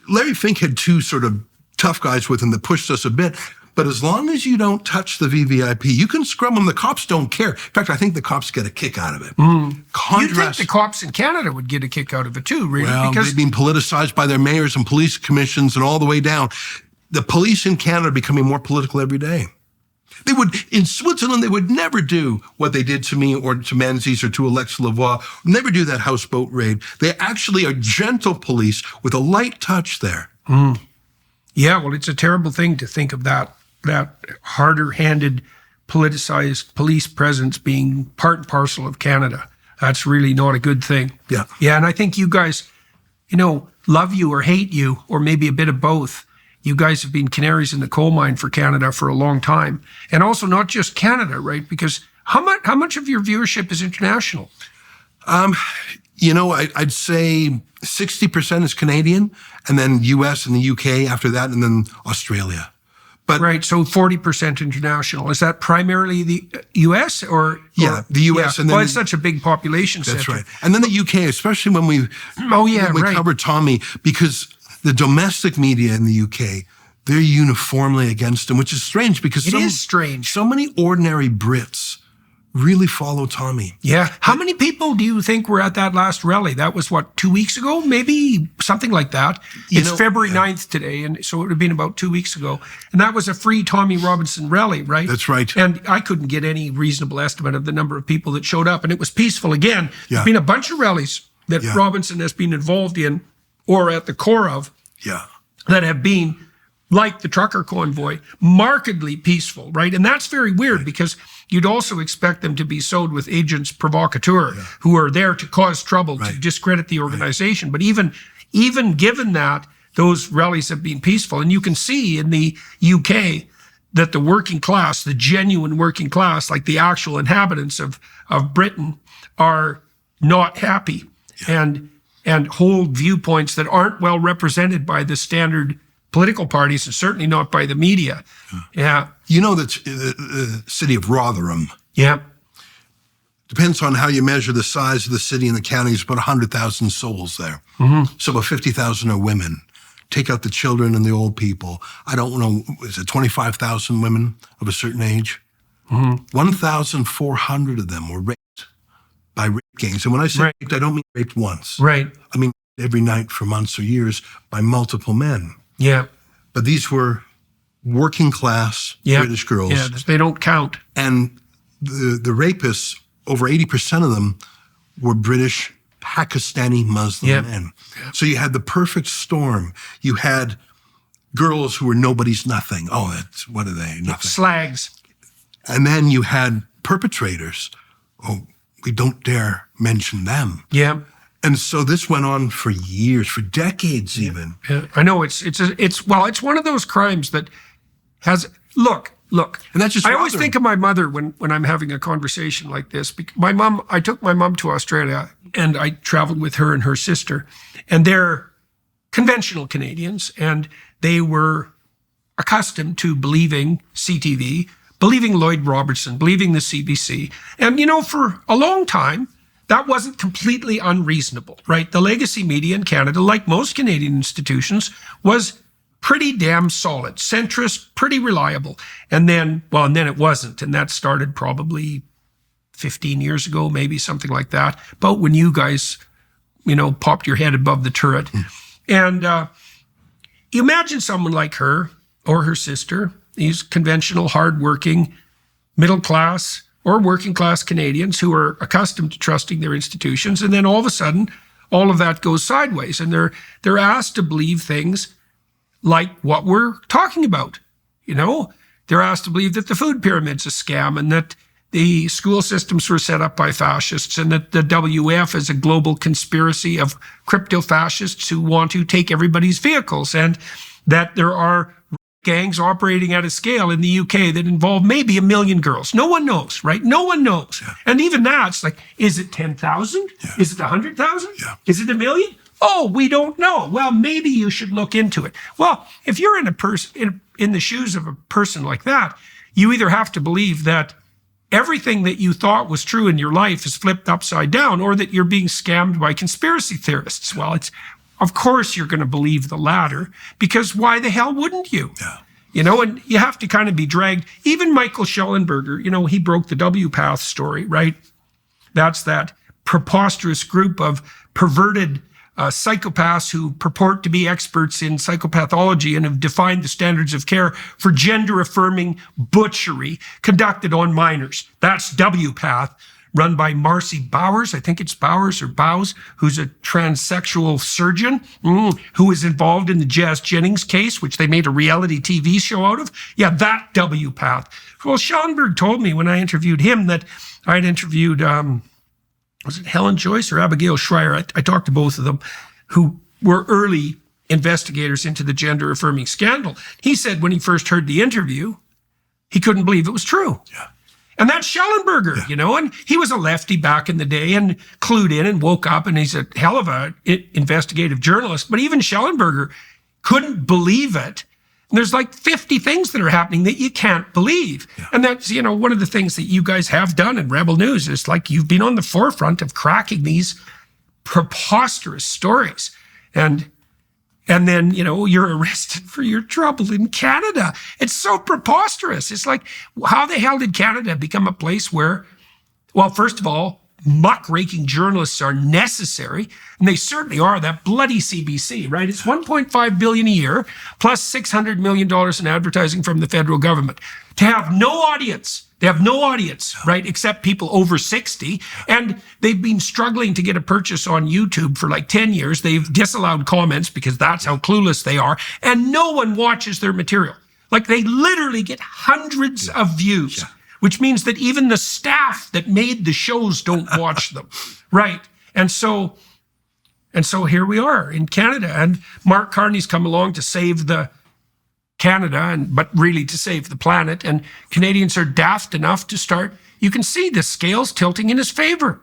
Larry Fink had two sort of tough guys with him that pushed us a bit. But as long as you don't touch the VVIP, you can scrum them. The cops don't care. In fact, I think the cops get a kick out of it. You'd think the cops in Canada would get a kick out of it too, really. Well, they've been politicized by their mayors and police commissions and all the way down. The police in Canada are becoming more political every day. In Switzerland, they would never do what they did to me or to Menzies or to Alexa Lavoie, never do that houseboat raid. They actually are gentle police with a light touch there. Yeah, well, it's a terrible thing to think of that harder-handed, politicized police presence being part and parcel of Canada. That's really not a good thing. Yeah. Yeah, and I think you guys, love you or hate you, or maybe a bit of both. You guys have been canaries in the coal mine for Canada for a long time. And also not just Canada, right? Because how much of your viewership is international? I'd say 60% is Canadian, and then US and the UK after that, and then Australia. But right, so 40% international. Is that primarily the US or the US, and then it's such a big population center. That's right, and then the UK, especially when we covered Tommy, because the domestic media in the UK, they're uniformly against him, which is strange because it is strange. So many ordinary Brits really follow Tommy. Yeah. How many people do you think were at that last rally? That was 2 weeks ago? Maybe something like that. It's February 9th today, and so it would have been about 2 weeks ago. And that was a free Tommy Robinson rally, right? That's right. And I couldn't get any reasonable estimate of the number of people that showed up, and it was peaceful again. Yeah. There's been a bunch of rallies that Robinson has been involved in or at the core of that have been, like the trucker convoy, markedly peaceful, right? And that's very weird because you'd also expect them to be sewed with agents provocateur who are there to cause trouble, to discredit the organization. But even given that, those rallies have been peaceful. And you can see in the UK that the working class, the genuine working class, like the actual inhabitants of Britain, are not happy and hold viewpoints that aren't well represented by the standard political parties, and certainly not by the media. Yeah. The city of Rotherham. Yeah. Depends on how you measure the size of the city and the county. There's about 100,000 souls there. So about 50,000 are women. Take out the children and the old people. I don't know, is it 25,000 women of a certain age? 1,400 of them were raped by rape gangs. And when I say raped, I don't mean raped once. Right. I mean every night for months or years by multiple men. Yeah. But these were working class British girls. Yeah, they don't count. And the rapists, over 80% of them were British, Pakistani Muslim men. Yeah. So you had the perfect storm. You had girls who were nobody's nothing. Oh, what are they? Nothing. Slags. And then you had perpetrators. Oh, we don't dare mention them. Yeah. And so this went on for years, for decades even. Yeah. I know it's one of those crimes that has look. And that's just I always think of my mother when I'm having a conversation like this. I took my mom to Australia and I traveled with her and her sister, and they're conventional Canadians, and they were accustomed to believing CTV, believing Lloyd Robertson, believing the CBC. And for a long time, that wasn't completely unreasonable, right? The legacy media in Canada, like most Canadian institutions, was pretty damn solid. Centrist, pretty reliable. And then it wasn't. And that started probably 15 years ago, maybe something like that. But when you guys, popped your head above the turret. And you imagine someone like her or her sister, these conventional, hardworking, middle class or working class Canadians who are accustomed to trusting their institutions. And then all of a sudden, all of that goes sideways. And they're asked to believe things like what we're talking about. They're asked to believe that the food pyramid's a scam and that the school systems were set up by fascists and that the WF is a global conspiracy of crypto-fascists who want to take everybody's vehicles, and that there are gangs operating at a scale in the UK that involve maybe 1 million girls. No one knows, right? No one knows. Yeah. And even that's like, is it 10,000? Yeah. Is it 100,000? Yeah. Is it 1 million? Oh, we don't know. Well, maybe you should look into it. Well, if you're in the shoes of a person like that, you either have to believe that everything that you thought was true in your life is flipped upside down, or that you're being scammed by conspiracy theorists. Well, of course you're going to believe the latter, because why the hell wouldn't you? Yeah. And you have to kind of be dragged. Even Michael Schellenberger, he broke the W-Path story, right? That's that preposterous group of perverted psychopaths who purport to be experts in psychopathology and have defined the standards of care for gender-affirming butchery conducted on minors. That's W-Path, run by Marcy Bowers. I think it's Bowers or Bows, who's a transsexual surgeon who is involved in the Jazz Jennings case, which they made a reality TV show out of. Yeah, that W-Path. Well, Schellenberg told me when I interviewed him that I'd interviewed was it Helen Joyce or Abigail Schreier? I talked to both of them, who were early investigators into the gender-affirming scandal. He said when he first heard the interview, he couldn't believe it was true. Yeah. And that's Schellenberger, and he was a lefty back in the day and clued in and woke up, and he's a hell of a investigative journalist. But even Schellenberger couldn't believe it. And there's like 50 things that are happening that you can't believe. Yeah. And that's, one of the things that you guys have done in Rebel News is like you've been on the forefront of cracking these preposterous stories. And then, you're arrested for your trouble in Canada. It's so preposterous. It's like, how the hell did Canada become a place where, well, first of all, muckraking journalists are necessary, and they certainly are. That bloody CBC, right? It's $1.5 billion a year, plus $600 million in advertising from the federal government. To have no audience. They have no audience, right, except people over 60. And they've been struggling to get a purchase on YouTube for like 10 years. They've disallowed comments because that's how clueless they are. And no one watches their material. Like they literally get hundreds of views. Yeah. Which means that even the staff that made the shows don't watch them, right? And so here we are in Canada, and Mark Carney's come along to save the Canada, but really to save the planet. And Canadians are daft enough to start. You can see the scales tilting in his favor.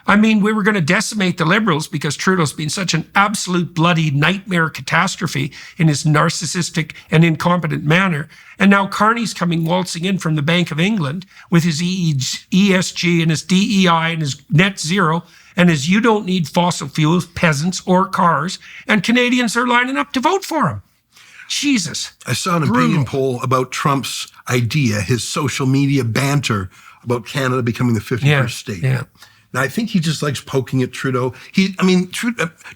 I mean, we were going to decimate the Liberals because Trudeau's been such an absolute bloody nightmare catastrophe in his narcissistic and incompetent manner. And now Carney's coming waltzing in from the Bank of England with his ESG and his DEI and his net zero and his you don't need fossil fuels, peasants, or cars. And Canadians are lining up to vote for him. Jesus. I saw an opinion poll about Trump's idea, his social media banter about Canada becoming the 51st state. Yeah. Now, I think he just likes poking at Trudeau.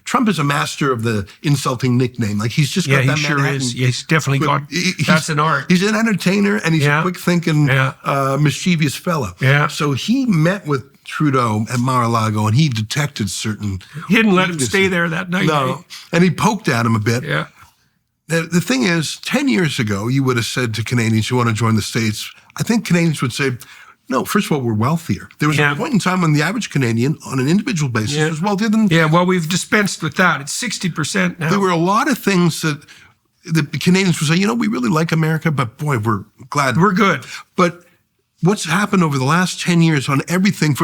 Trump is a master of the insulting nickname. Like he's just got that sure Manhattan. Is. He's definitely got. That's an art. He's an entertainer and he's a quick-thinking, mischievous fellow. Yeah. So he met with Trudeau at Mar-a-Lago and he detected certain. He didn't let him stay there that night. No, and he poked at him a bit. Yeah. The thing is, 10 years ago, you would have said to Canadians who want to join the States, I think Canadians would say, no, first of all, we're wealthier. There was a point in time when the average Canadian, on an individual basis, was wealthier than... Yeah, well, we've dispensed with that. It's 60% now. There were a lot of things that the Canadians would say, we really like America, but boy, we're glad. We're good. But what's happened over the last 10 years on everything,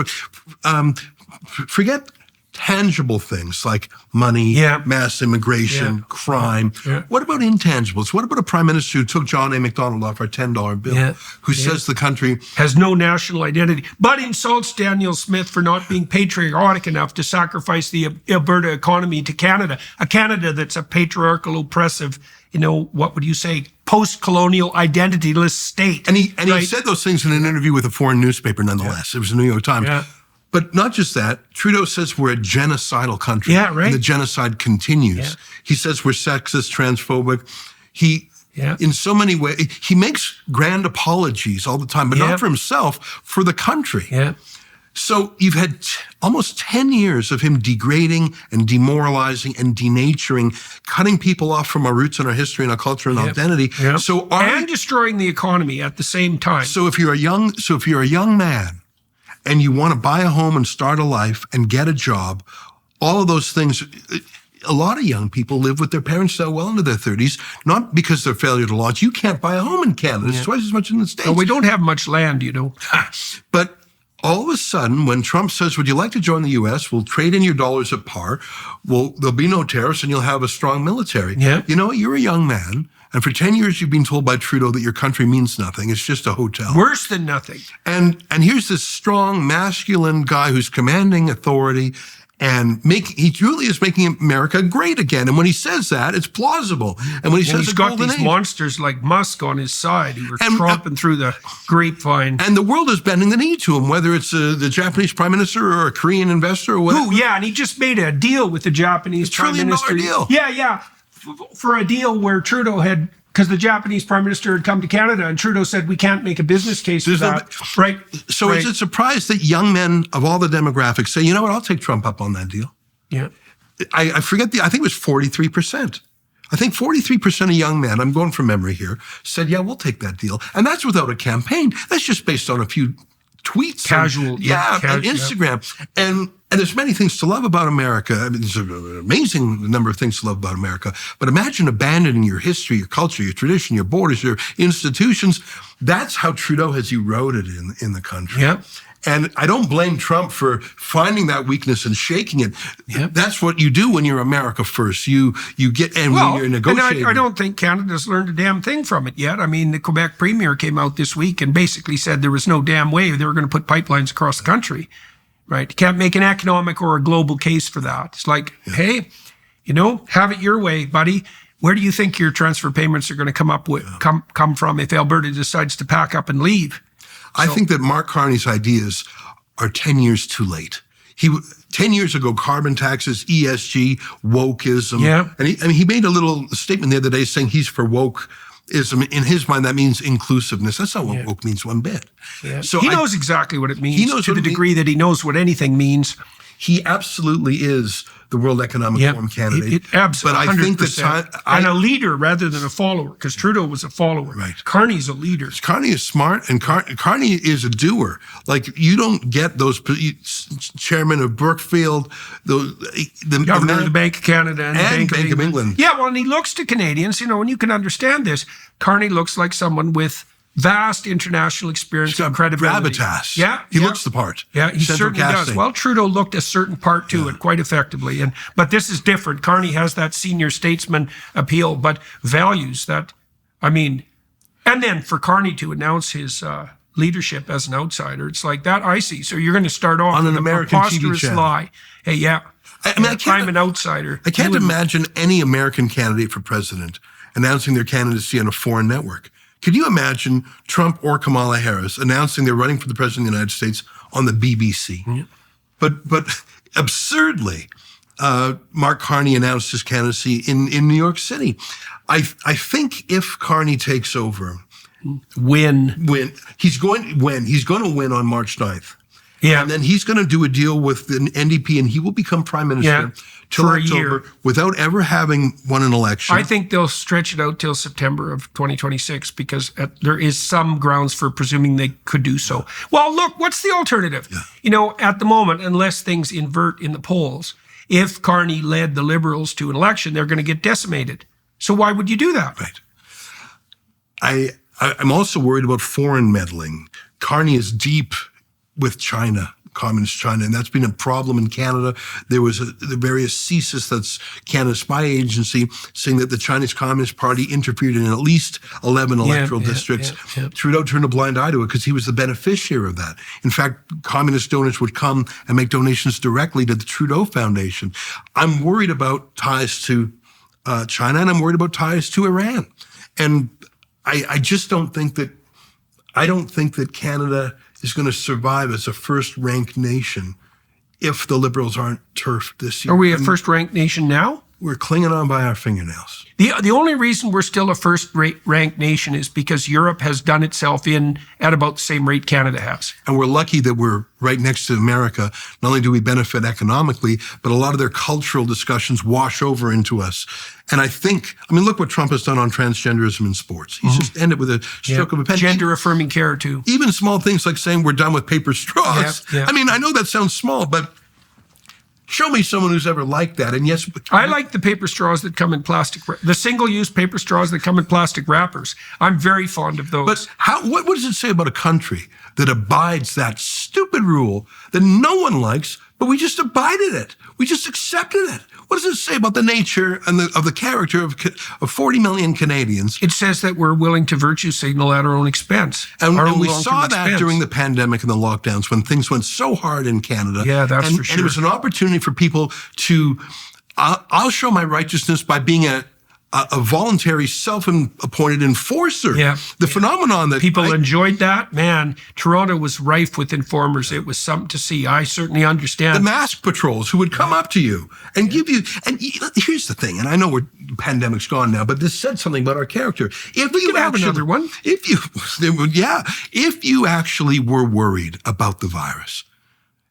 forget tangible things like money, mass immigration, crime. Yeah. What about intangibles? What about a prime minister who took John A. Macdonald off our $10 bill, who says the country has no national identity, but insults Daniel Smith for not being patriotic enough to sacrifice the Alberta economy to Canada, a Canada that's a patriarchal, oppressive what would you say, post-colonial identityless state. And he said those things in an interview with a foreign newspaper, nonetheless. It was the New York Times. Yeah. But not just that, Trudeau says we're a genocidal country. Yeah, right. And the genocide continues. Yeah. He says we're sexist, transphobic. In so many ways, he makes grand apologies all the time, but not for himself, for the country. Yeah. So you've had almost 10 years of him degrading and demoralizing and denaturing, cutting people off from our roots and our history and our culture and identity. Yeah. And destroying the economy at the same time. So if you're a young man and you want to buy a home and start a life and get a job, all of those things, a lot of young people live with their parents that well into their 30s, not because of their failure to launch. You can't buy a home in Canada. It's twice as much in the States. No, we don't have much land, But all of a sudden, when Trump says, would you like to join the U.S.? We'll trade in your dollars at par. There'll be no tariffs and you'll have a strong military. Yeah. You know what? You're a young man. And for 10 years, you've been told by Trudeau that your country means nothing. It's just a hotel. Worse than nothing. And here's this strong, masculine guy who's commanding authority, and he truly is making America great again. And when he says that, it's plausible. And when he says he's got these monsters like Musk on his side who are tromping through the grapevine. And the world is bending the knee to him, whether it's the Japanese prime minister or a Korean investor or whatever. Oh, yeah, and he just made a deal with the Japanese prime minister. $1 trillion deal. Yeah. For a deal where Trudeau had, because the Japanese prime minister had come to Canada and Trudeau said, we can't make a business case for that. Right. So is it surprised that young men of all the demographics say, you know what, I'll take Trump up on that deal? Yeah. I forget I think it was 43%. I think 43% of young men, I'm going from memory here, said, yeah, we'll take that deal. And that's without a campaign. That's just based on a few tweets. Casual. And Instagram. Yeah. And there's many things to love about America. I mean, there's an amazing number of things to love about America. But imagine abandoning your history, your culture, your tradition, your borders, your institutions. That's how Trudeau has eroded in the country. Yeah. And I don't blame Trump for finding that weakness and shaking it. Yep. That's what you do when you're America first. You get, and when you're negotiating. And I don't think Canada's learned a damn thing from it yet. I mean, the Quebec premier came out this week and basically said there was no damn way they were going to put pipelines across the country. Right? You can't make an economic or a global case for that. It's like, hey, have it your way, buddy. Where do you think your transfer payments are going to come from if Alberta decides to pack up and leave? I think that Mark Carney's ideas are 10 years too late. 10 years ago, carbon taxes, ESG, wokeism. Yeah. And he made a little statement the other day saying he's for wokeism. In his mind, that means inclusiveness. That's not what woke means one bit. Yeah. So he knows exactly what it means. He knows to the degree that he knows what anything means. He absolutely is the World Economic Forum candidate. Absolutely. But I think that and a leader rather than a follower, because Trudeau was a follower. Right. Carney's a leader. Carney is smart, and Carney is a doer. Like, you don't get those chairman of Brookfield, the governor of the Bank of Canada and the Bank of England. Yeah, well, and he looks to Canadians, and you can understand this. Carney looks like someone with vast international experience and credibility. Gravitas. Yeah. He looks the part. Yeah, he certainly does. Well, Trudeau looked a certain part to it quite effectively. But this is different. Carney has that senior statesman appeal, but values that, and then for Carney to announce his leadership as an outsider, it's like that icy. So you're going to start off on with an American preposterous TV channel. Lie. Hey, I'm an outsider. I can't imagine any American candidate for president announcing their candidacy on a foreign network. Could you imagine Trump or Kamala Harris announcing they're running for the president of the United States on the BBC? Yeah. But absurdly, Mark Carney announced his candidacy in New York City. I think if Carney takes over, he's going to win on March 9th. Yeah. And then he's going to do a deal with the NDP, and he will become prime minister till October without ever having won an election. I think they'll stretch it out till September of 2026 because there is some grounds for presuming they could do so. Well, look, what's the alternative? Yeah. At the moment, unless things invert in the polls, if Carney led the Liberals to an election, they're going to get decimated. So why would you do that? Right. I'm also worried about foreign meddling. Carney is deep with China, communist China, and that's been a problem in Canada. There was the various CSIS, that's Canada's spy agency, saying that the Chinese Communist Party interfered in at least 11 electoral districts. Trudeau turned a blind eye to it because he was the beneficiary of that. In fact, communist donors would come and make donations directly to the Trudeau Foundation. I'm worried about ties to China, and I'm worried about ties to Iran. And I just don't think that Canada is going to survive as a first-ranked nation if the Liberals aren't turfed this year. Are we a first-ranked nation now? We're clinging on by our fingernails. The only reason we're still a first-ranked nation is because Europe has done itself in at about the same rate Canada has. And we're lucky that we're right next to America. Not only do we benefit economically, but a lot of their cultural discussions wash over into us. And I mean, look what Trump has done on transgenderism in sports. He's just ended with a stroke of a pen. Gender-affirming care, too. Even small things like saying we're done with paper straws. Yeah. I mean, I know that sounds small, but show me someone who's ever liked that. And yes, I like the paper straws that come in plastic, the single-use paper straws that come in plastic wrappers. I'm very fond of those. But what does it say about a country that abides that stupid rule that no one likes, but we just abided it? We just accepted it. What does it say about the nature and of the character of 40 million Canadians? It says that we're willing to virtue signal at our own expense. And we saw that during the pandemic and the lockdowns when things went so hard in Canada. Yeah, that's for sure. And it was an opportunity for people to, I'll show my righteousness by being a voluntary, self-appointed enforcer. Yeah. The phenomenon that people enjoyed that, man, Toronto was rife with informers. It was something to see. I certainly understand. The mask patrols who would come up to you and give you, and here's the thing, and I know pandemic's gone now, but this said something about our character. If we could have another one. If you actually were worried about the virus,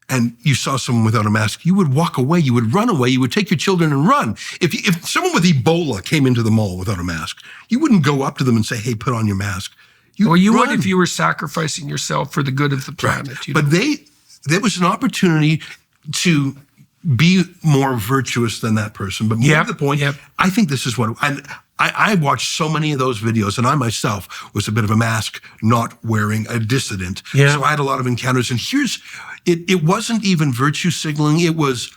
and you saw someone without a mask, you would walk away, you would run away, you would take your children and run. If someone with Ebola came into the mall without a mask, you wouldn't go up to them and say, hey, put on your mask. You would if you were sacrificing yourself for the good of the planet. Right. But there was an opportunity to be more virtuous than that person. But more to the point, I think this is what, I watched so many of those videos, and I myself was a bit of a mask not wearing a dissident. Yeah. So I had a lot of encounters. And it wasn't even virtue signaling. It was,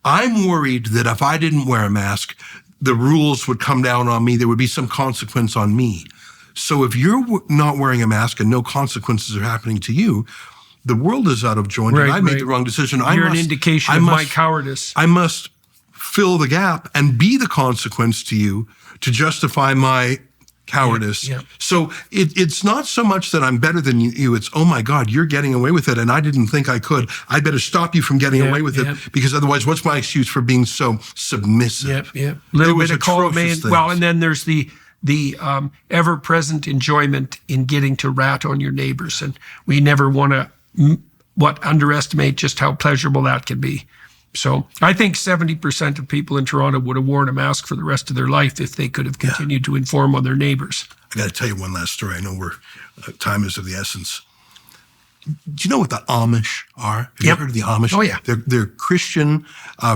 I'm worried that if I didn't wear a mask, the rules would come down on me. There would be some consequence on me. So if you're not wearing a mask and no consequences are happening to you, the world is out of joint, and I made the wrong decision. You're an indication of my cowardice. I must fill the gap and be the consequence to you to justify my cowardice. Yeah. So it's not so much that I'm better than you. It's, oh my God, you're getting away with it, and I didn't think I could. I better stop you from getting away with it, because otherwise, what's my excuse for being so submissive? Little bit of column A. Well, and then there's the ever-present enjoyment in getting to rat on your neighbors, and we never want to underestimate just how pleasurable that can be. So I think 70% of people in Toronto would have worn a mask for the rest of their life if they could have continued to inform on their neighbors. I got to tell you one last story. I know time is of the essence. Do you know what the Amish are? Have you heard of the Amish? Oh, yeah. They're Christian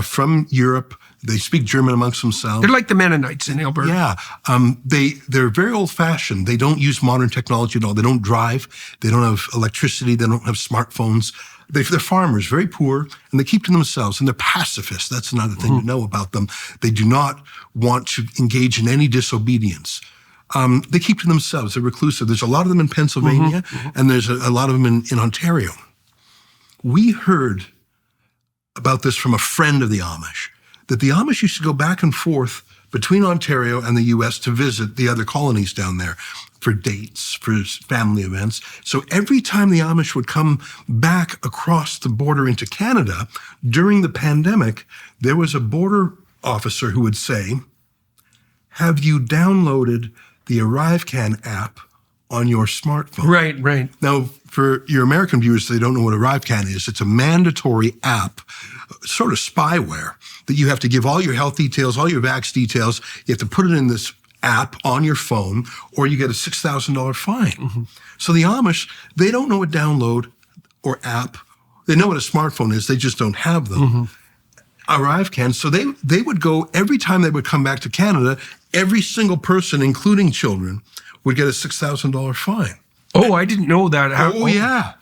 from Europe. They speak German amongst themselves. They're like the Mennonites in Alberta. Yeah. They're very old-fashioned. They don't use modern technology at all. They don't drive. They don't have electricity. They don't have smartphones. They're farmers, very poor, and they keep to themselves, and they're pacifists. That's another thing to know about them. They do not want to engage in any disobedience. They keep to themselves. They're reclusive. There's a lot of them in Pennsylvania, and there's a lot of them in Ontario. We heard about this from a friend of the Amish, that the Amish used to go back and forth between Ontario and the U.S. to visit the other colonies down there for dates, for family events. So every time the Amish would come back across the border into Canada during the pandemic, there was a border officer who would say, have you downloaded the ArriveCan app on your smartphone? Right. Now, for your American viewers, they don't know what ArriveCan is. It's a mandatory app, sort of spyware, that you have to give all your health details, all your vax details. You have to put it in this app on your phone, or you get a $6,000 fine. So the Amish, they don't know what download or app. They know what a smartphone is. They just don't have them. ArriveCan. So they would go, every time they would come back to Canada, every single person, including children, would get a $6,000 fine. Oh, I didn't know that. Oh, yeah.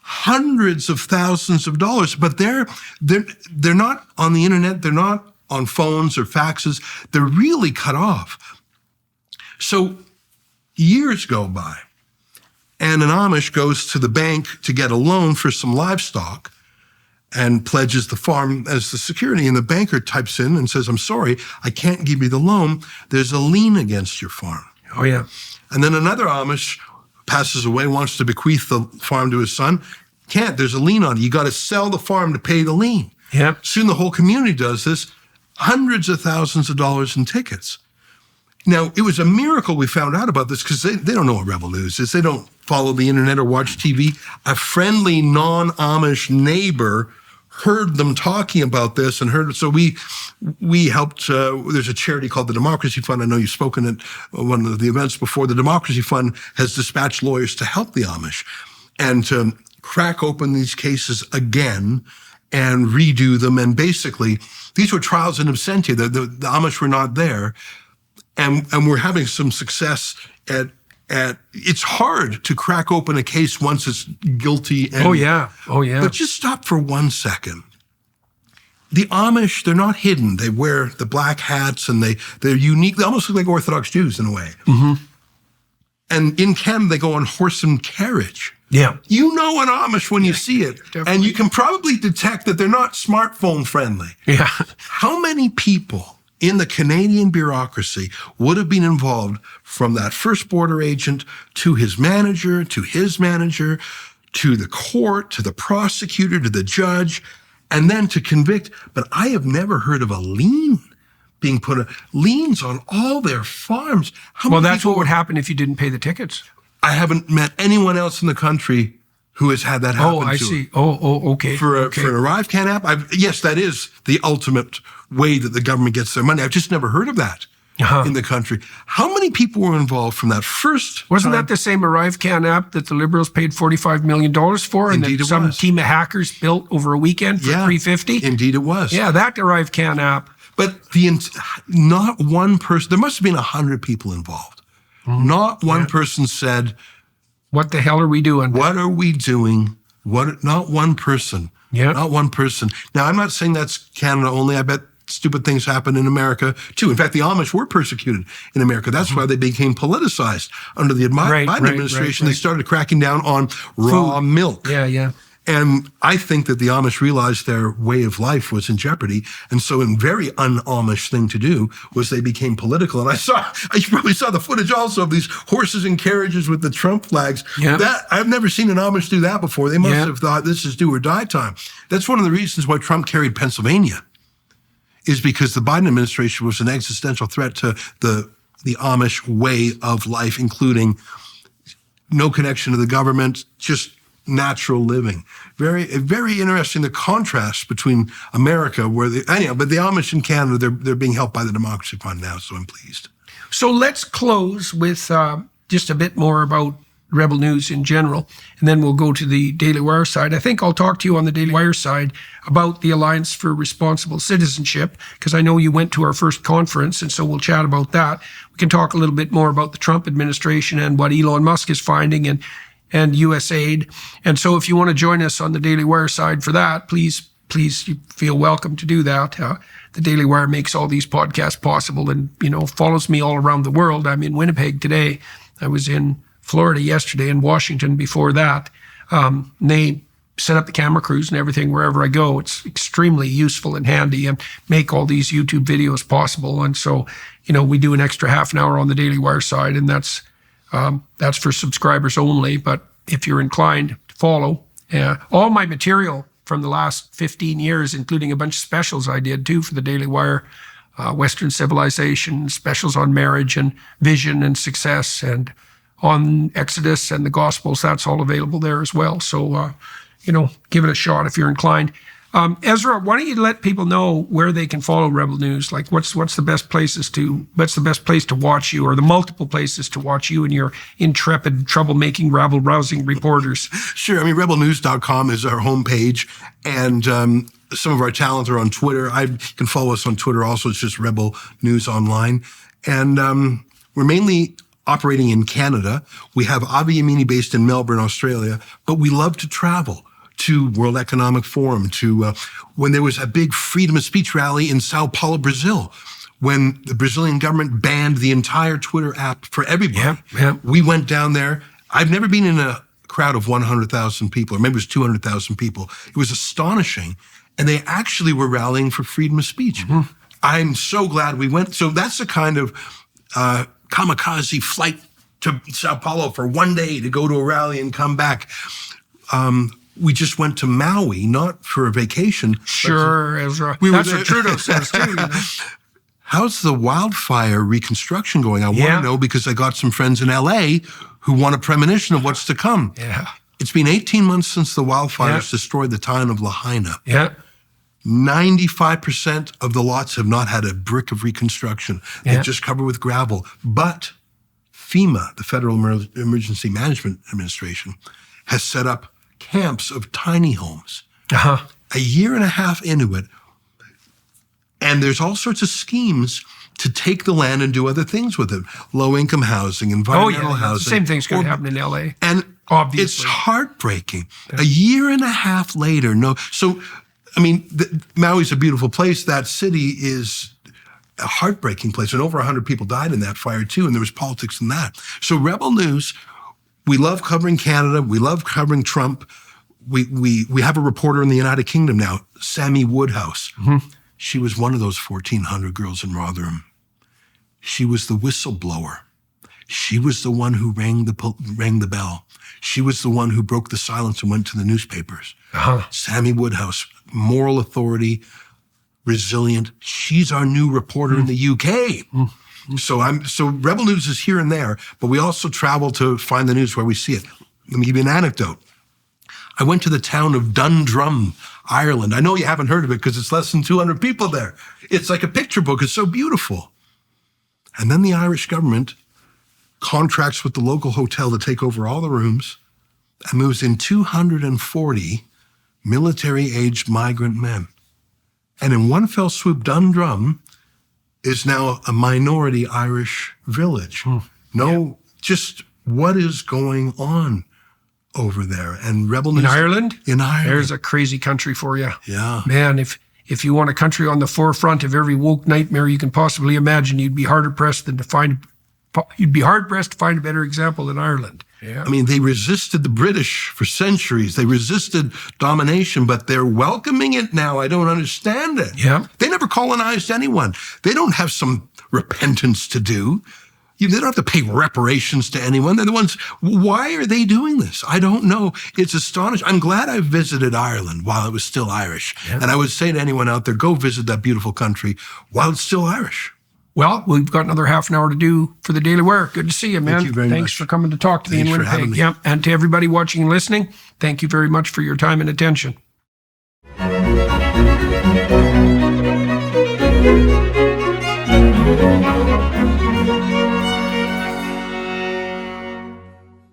Hundreds of thousands of dollars. But they're not on the internet. They're not on phones or faxes. They're really cut off. So years go by, and an Amish goes to the bank to get a loan for some livestock, and pledges the farm as the security. And the banker types in and says, I'm sorry, I can't give you the loan. There's a lien against your farm. Oh, yeah. And then another Amish passes away, wants to bequeath the farm to his son. Can't. There's a lien on it. You got to sell the farm to pay the lien. Yeah. Soon the whole community does this. Hundreds of thousands of dollars in tickets. Now, it was a miracle we found out about this because they don't know what Rebel News is. They don't follow the internet or watch TV. A friendly non-Amish neighbor heard them talking about this and heard it. So we helped. There's a charity called the Democracy Fund. I know you've spoken at one of the events before. The Democracy Fund has dispatched lawyers to help the Amish and to crack open these cases again and redo them. And basically, these were trials in absentia. The Amish were not there. And we're having some success at it's hard to crack open a case once it's guilty. And, Oh, yeah. But just stop for 1 second. The Amish, they're not hidden. They wear the black hats and they're unique. They almost look like Orthodox Jews in a way. Mm-hmm. And in Canada, they go on horse and carriage. Yeah. You know an Amish when you see it. Definitely. And you can probably detect that they're not smartphone friendly. Yeah. How many people in the Canadian bureaucracy would have been involved from that first border agent to his manager, to the court, to the prosecutor, to the judge, and then to convict? But I have never heard of a lien being put, liens on all their farms. Well, that's what would happen if you didn't pay the tickets. I haven't met anyone else in the country who has had that happen to. Oh, I see. Okay. For an Arrive Can app, yes, that is the ultimate way that the government gets their money. I've just never heard of that in the country. How many people were involved from that first Wasn't time? that the same Arrive Can app that the Liberals paid $45 million for and Indeed that it some was. team of hackers built over a weekend for $350? Indeed it was. Yeah, that Arrive Can app. But not one person, there must have been 100 people involved. Not one person said, What the hell are we doing? what are we doing? Not one person. Yeah. Not one person. Now, I'm not saying that's Canada only. I bet stupid things happen in America too. In fact, the Amish were persecuted in America. That's why they became politicized. Under the Biden administration, they started cracking down on raw milk. Yeah. And I think that the Amish realized their way of life was in jeopardy. And so a very un-Amish thing to do was they became political. And you probably saw the footage also of these horses and carriages with the Trump flags. Yeah. I've never seen an Amish do that before. They must have thought this is do or die time. That's one of the reasons why Trump carried Pennsylvania, is because the Biden administration was an existential threat to the Amish way of life, including no connection to the government, just natural living. Very, very interesting, the contrast between America, but the Amish in Canada, they're being helped by the Democracy Fund now, so I'm pleased. So let's close with just a bit more about Rebel News in general, and then we'll go to the Daily Wire side. I think I'll talk to you on the Daily Wire side about the Alliance for Responsible Citizenship, because I know you went to our first conference, and so we'll chat about that. We can talk a little bit more about the Trump administration and what Elon Musk is finding and USAID. And so if you want to join us on the Daily Wire side for that, please you feel welcome to do that. The Daily Wire makes all these podcasts possible and, follows me all around the world. I'm in Winnipeg today. I was in Florida yesterday and Washington before that. And they set up the camera crews and everything wherever I go. It's extremely useful and handy and make all these YouTube videos possible. And so, we do an extra half an hour on the Daily Wire side, and that's for subscribers only. But if you're inclined to follow, all my material from the last 15 years, including a bunch of specials I did too for the Daily Wire, Western Civilization, specials on marriage and vision and success, and on Exodus and the Gospels, that's all available there as well. So, give it a shot if you're inclined. Ezra, why don't you let people know where they can follow Rebel News? Like, what's the best place to watch you, or the multiple places to watch you and your intrepid, troublemaking, rabble-rousing reporters? Sure. rebelnews.com is our homepage, and some of our talent are on Twitter. You can follow us on Twitter also. It's just Rebel News Online. And we're mainly operating in Canada. We have Avi Yamini based in Melbourne, Australia, but we love to travel to World Economic Forum, to when there was a big freedom of speech rally in Sao Paulo, Brazil, when the Brazilian government banned the entire Twitter app for everybody. Yeah. We went down there. I've never been in a crowd of 100,000 people, or maybe it was 200,000 people. It was astonishing. And they actually were rallying for freedom of speech. I'm so glad we went. So that's the kind of kamikaze flight to Sao Paulo for one day to go to a rally and come back. We just went to Maui, not for a vacation. Sure, Ezra. That's what Trudeau says too. You know? How's the wildfire reconstruction going? I want to know because I got some friends in LA who want a premonition of what's to come. Yeah. It's been 18 months since the wildfires destroyed the town of Lahaina. Yeah. 95% of the lots have not had a brick of reconstruction. They're just covered with gravel. But FEMA, the Federal Emergency Management Administration, has set up camps of tiny homes. A year and a half into it, and there's all sorts of schemes to take the land and do other things with it. Low-income housing, environmental housing. The same thing's going to happen in LA. And obviously, it's heartbreaking. A year and a half later, Maui's a beautiful place. That city is a heartbreaking place. And over 100 people died in that fire too, and there was politics in that. So Rebel News, we love covering Canada. We love covering Trump. We have a reporter in the United Kingdom now, Sammy Woodhouse. She was one of those 1,400 girls in Rotherham. She was the whistleblower. She was the one who rang the bell. She was the one who broke the silence and went to the newspapers. Sammy Woodhouse, moral authority, resilient. She's our new reporter in the UK. So Rebel News is here and there, but we also travel to find the news where we see it. Let me give you an anecdote. I went to the town of Dundrum, Ireland. I know you haven't heard of it because it's less than 200 people there. It's like a picture book. It's so beautiful. And then the Irish government contracts with the local hotel to take over all the rooms and moves in 240 military-aged migrant men. And in one fell swoop, Dundrum is now a minority Irish village. Just what is going on over there? And Rebel News... In Ireland? In Ireland. There's a crazy country for you. Yeah. Man, if you want a country on the forefront of every woke nightmare you can possibly imagine, you'd be hard-pressed to find a better example than Ireland. Yeah. I mean, they resisted the British for centuries. They resisted domination, but they're welcoming it now. I don't understand it. Yeah. They never colonized anyone. They don't have some repentance to do. They don't have to pay reparations to anyone. They're the ones. Why are they doing this? I don't know. It's astonishing. I'm glad I visited Ireland while it was still Irish. Yeah. And I would say to anyone out there, go visit that beautiful country while it's still Irish. Well, we've got another half an hour to do for the Daily Wire. Good to see you, man. Thank you very much. Thanks for coming to talk to me in Winnipeg. Thanks for having me. Yeah. And to everybody watching and listening, thank you very much for your time and attention.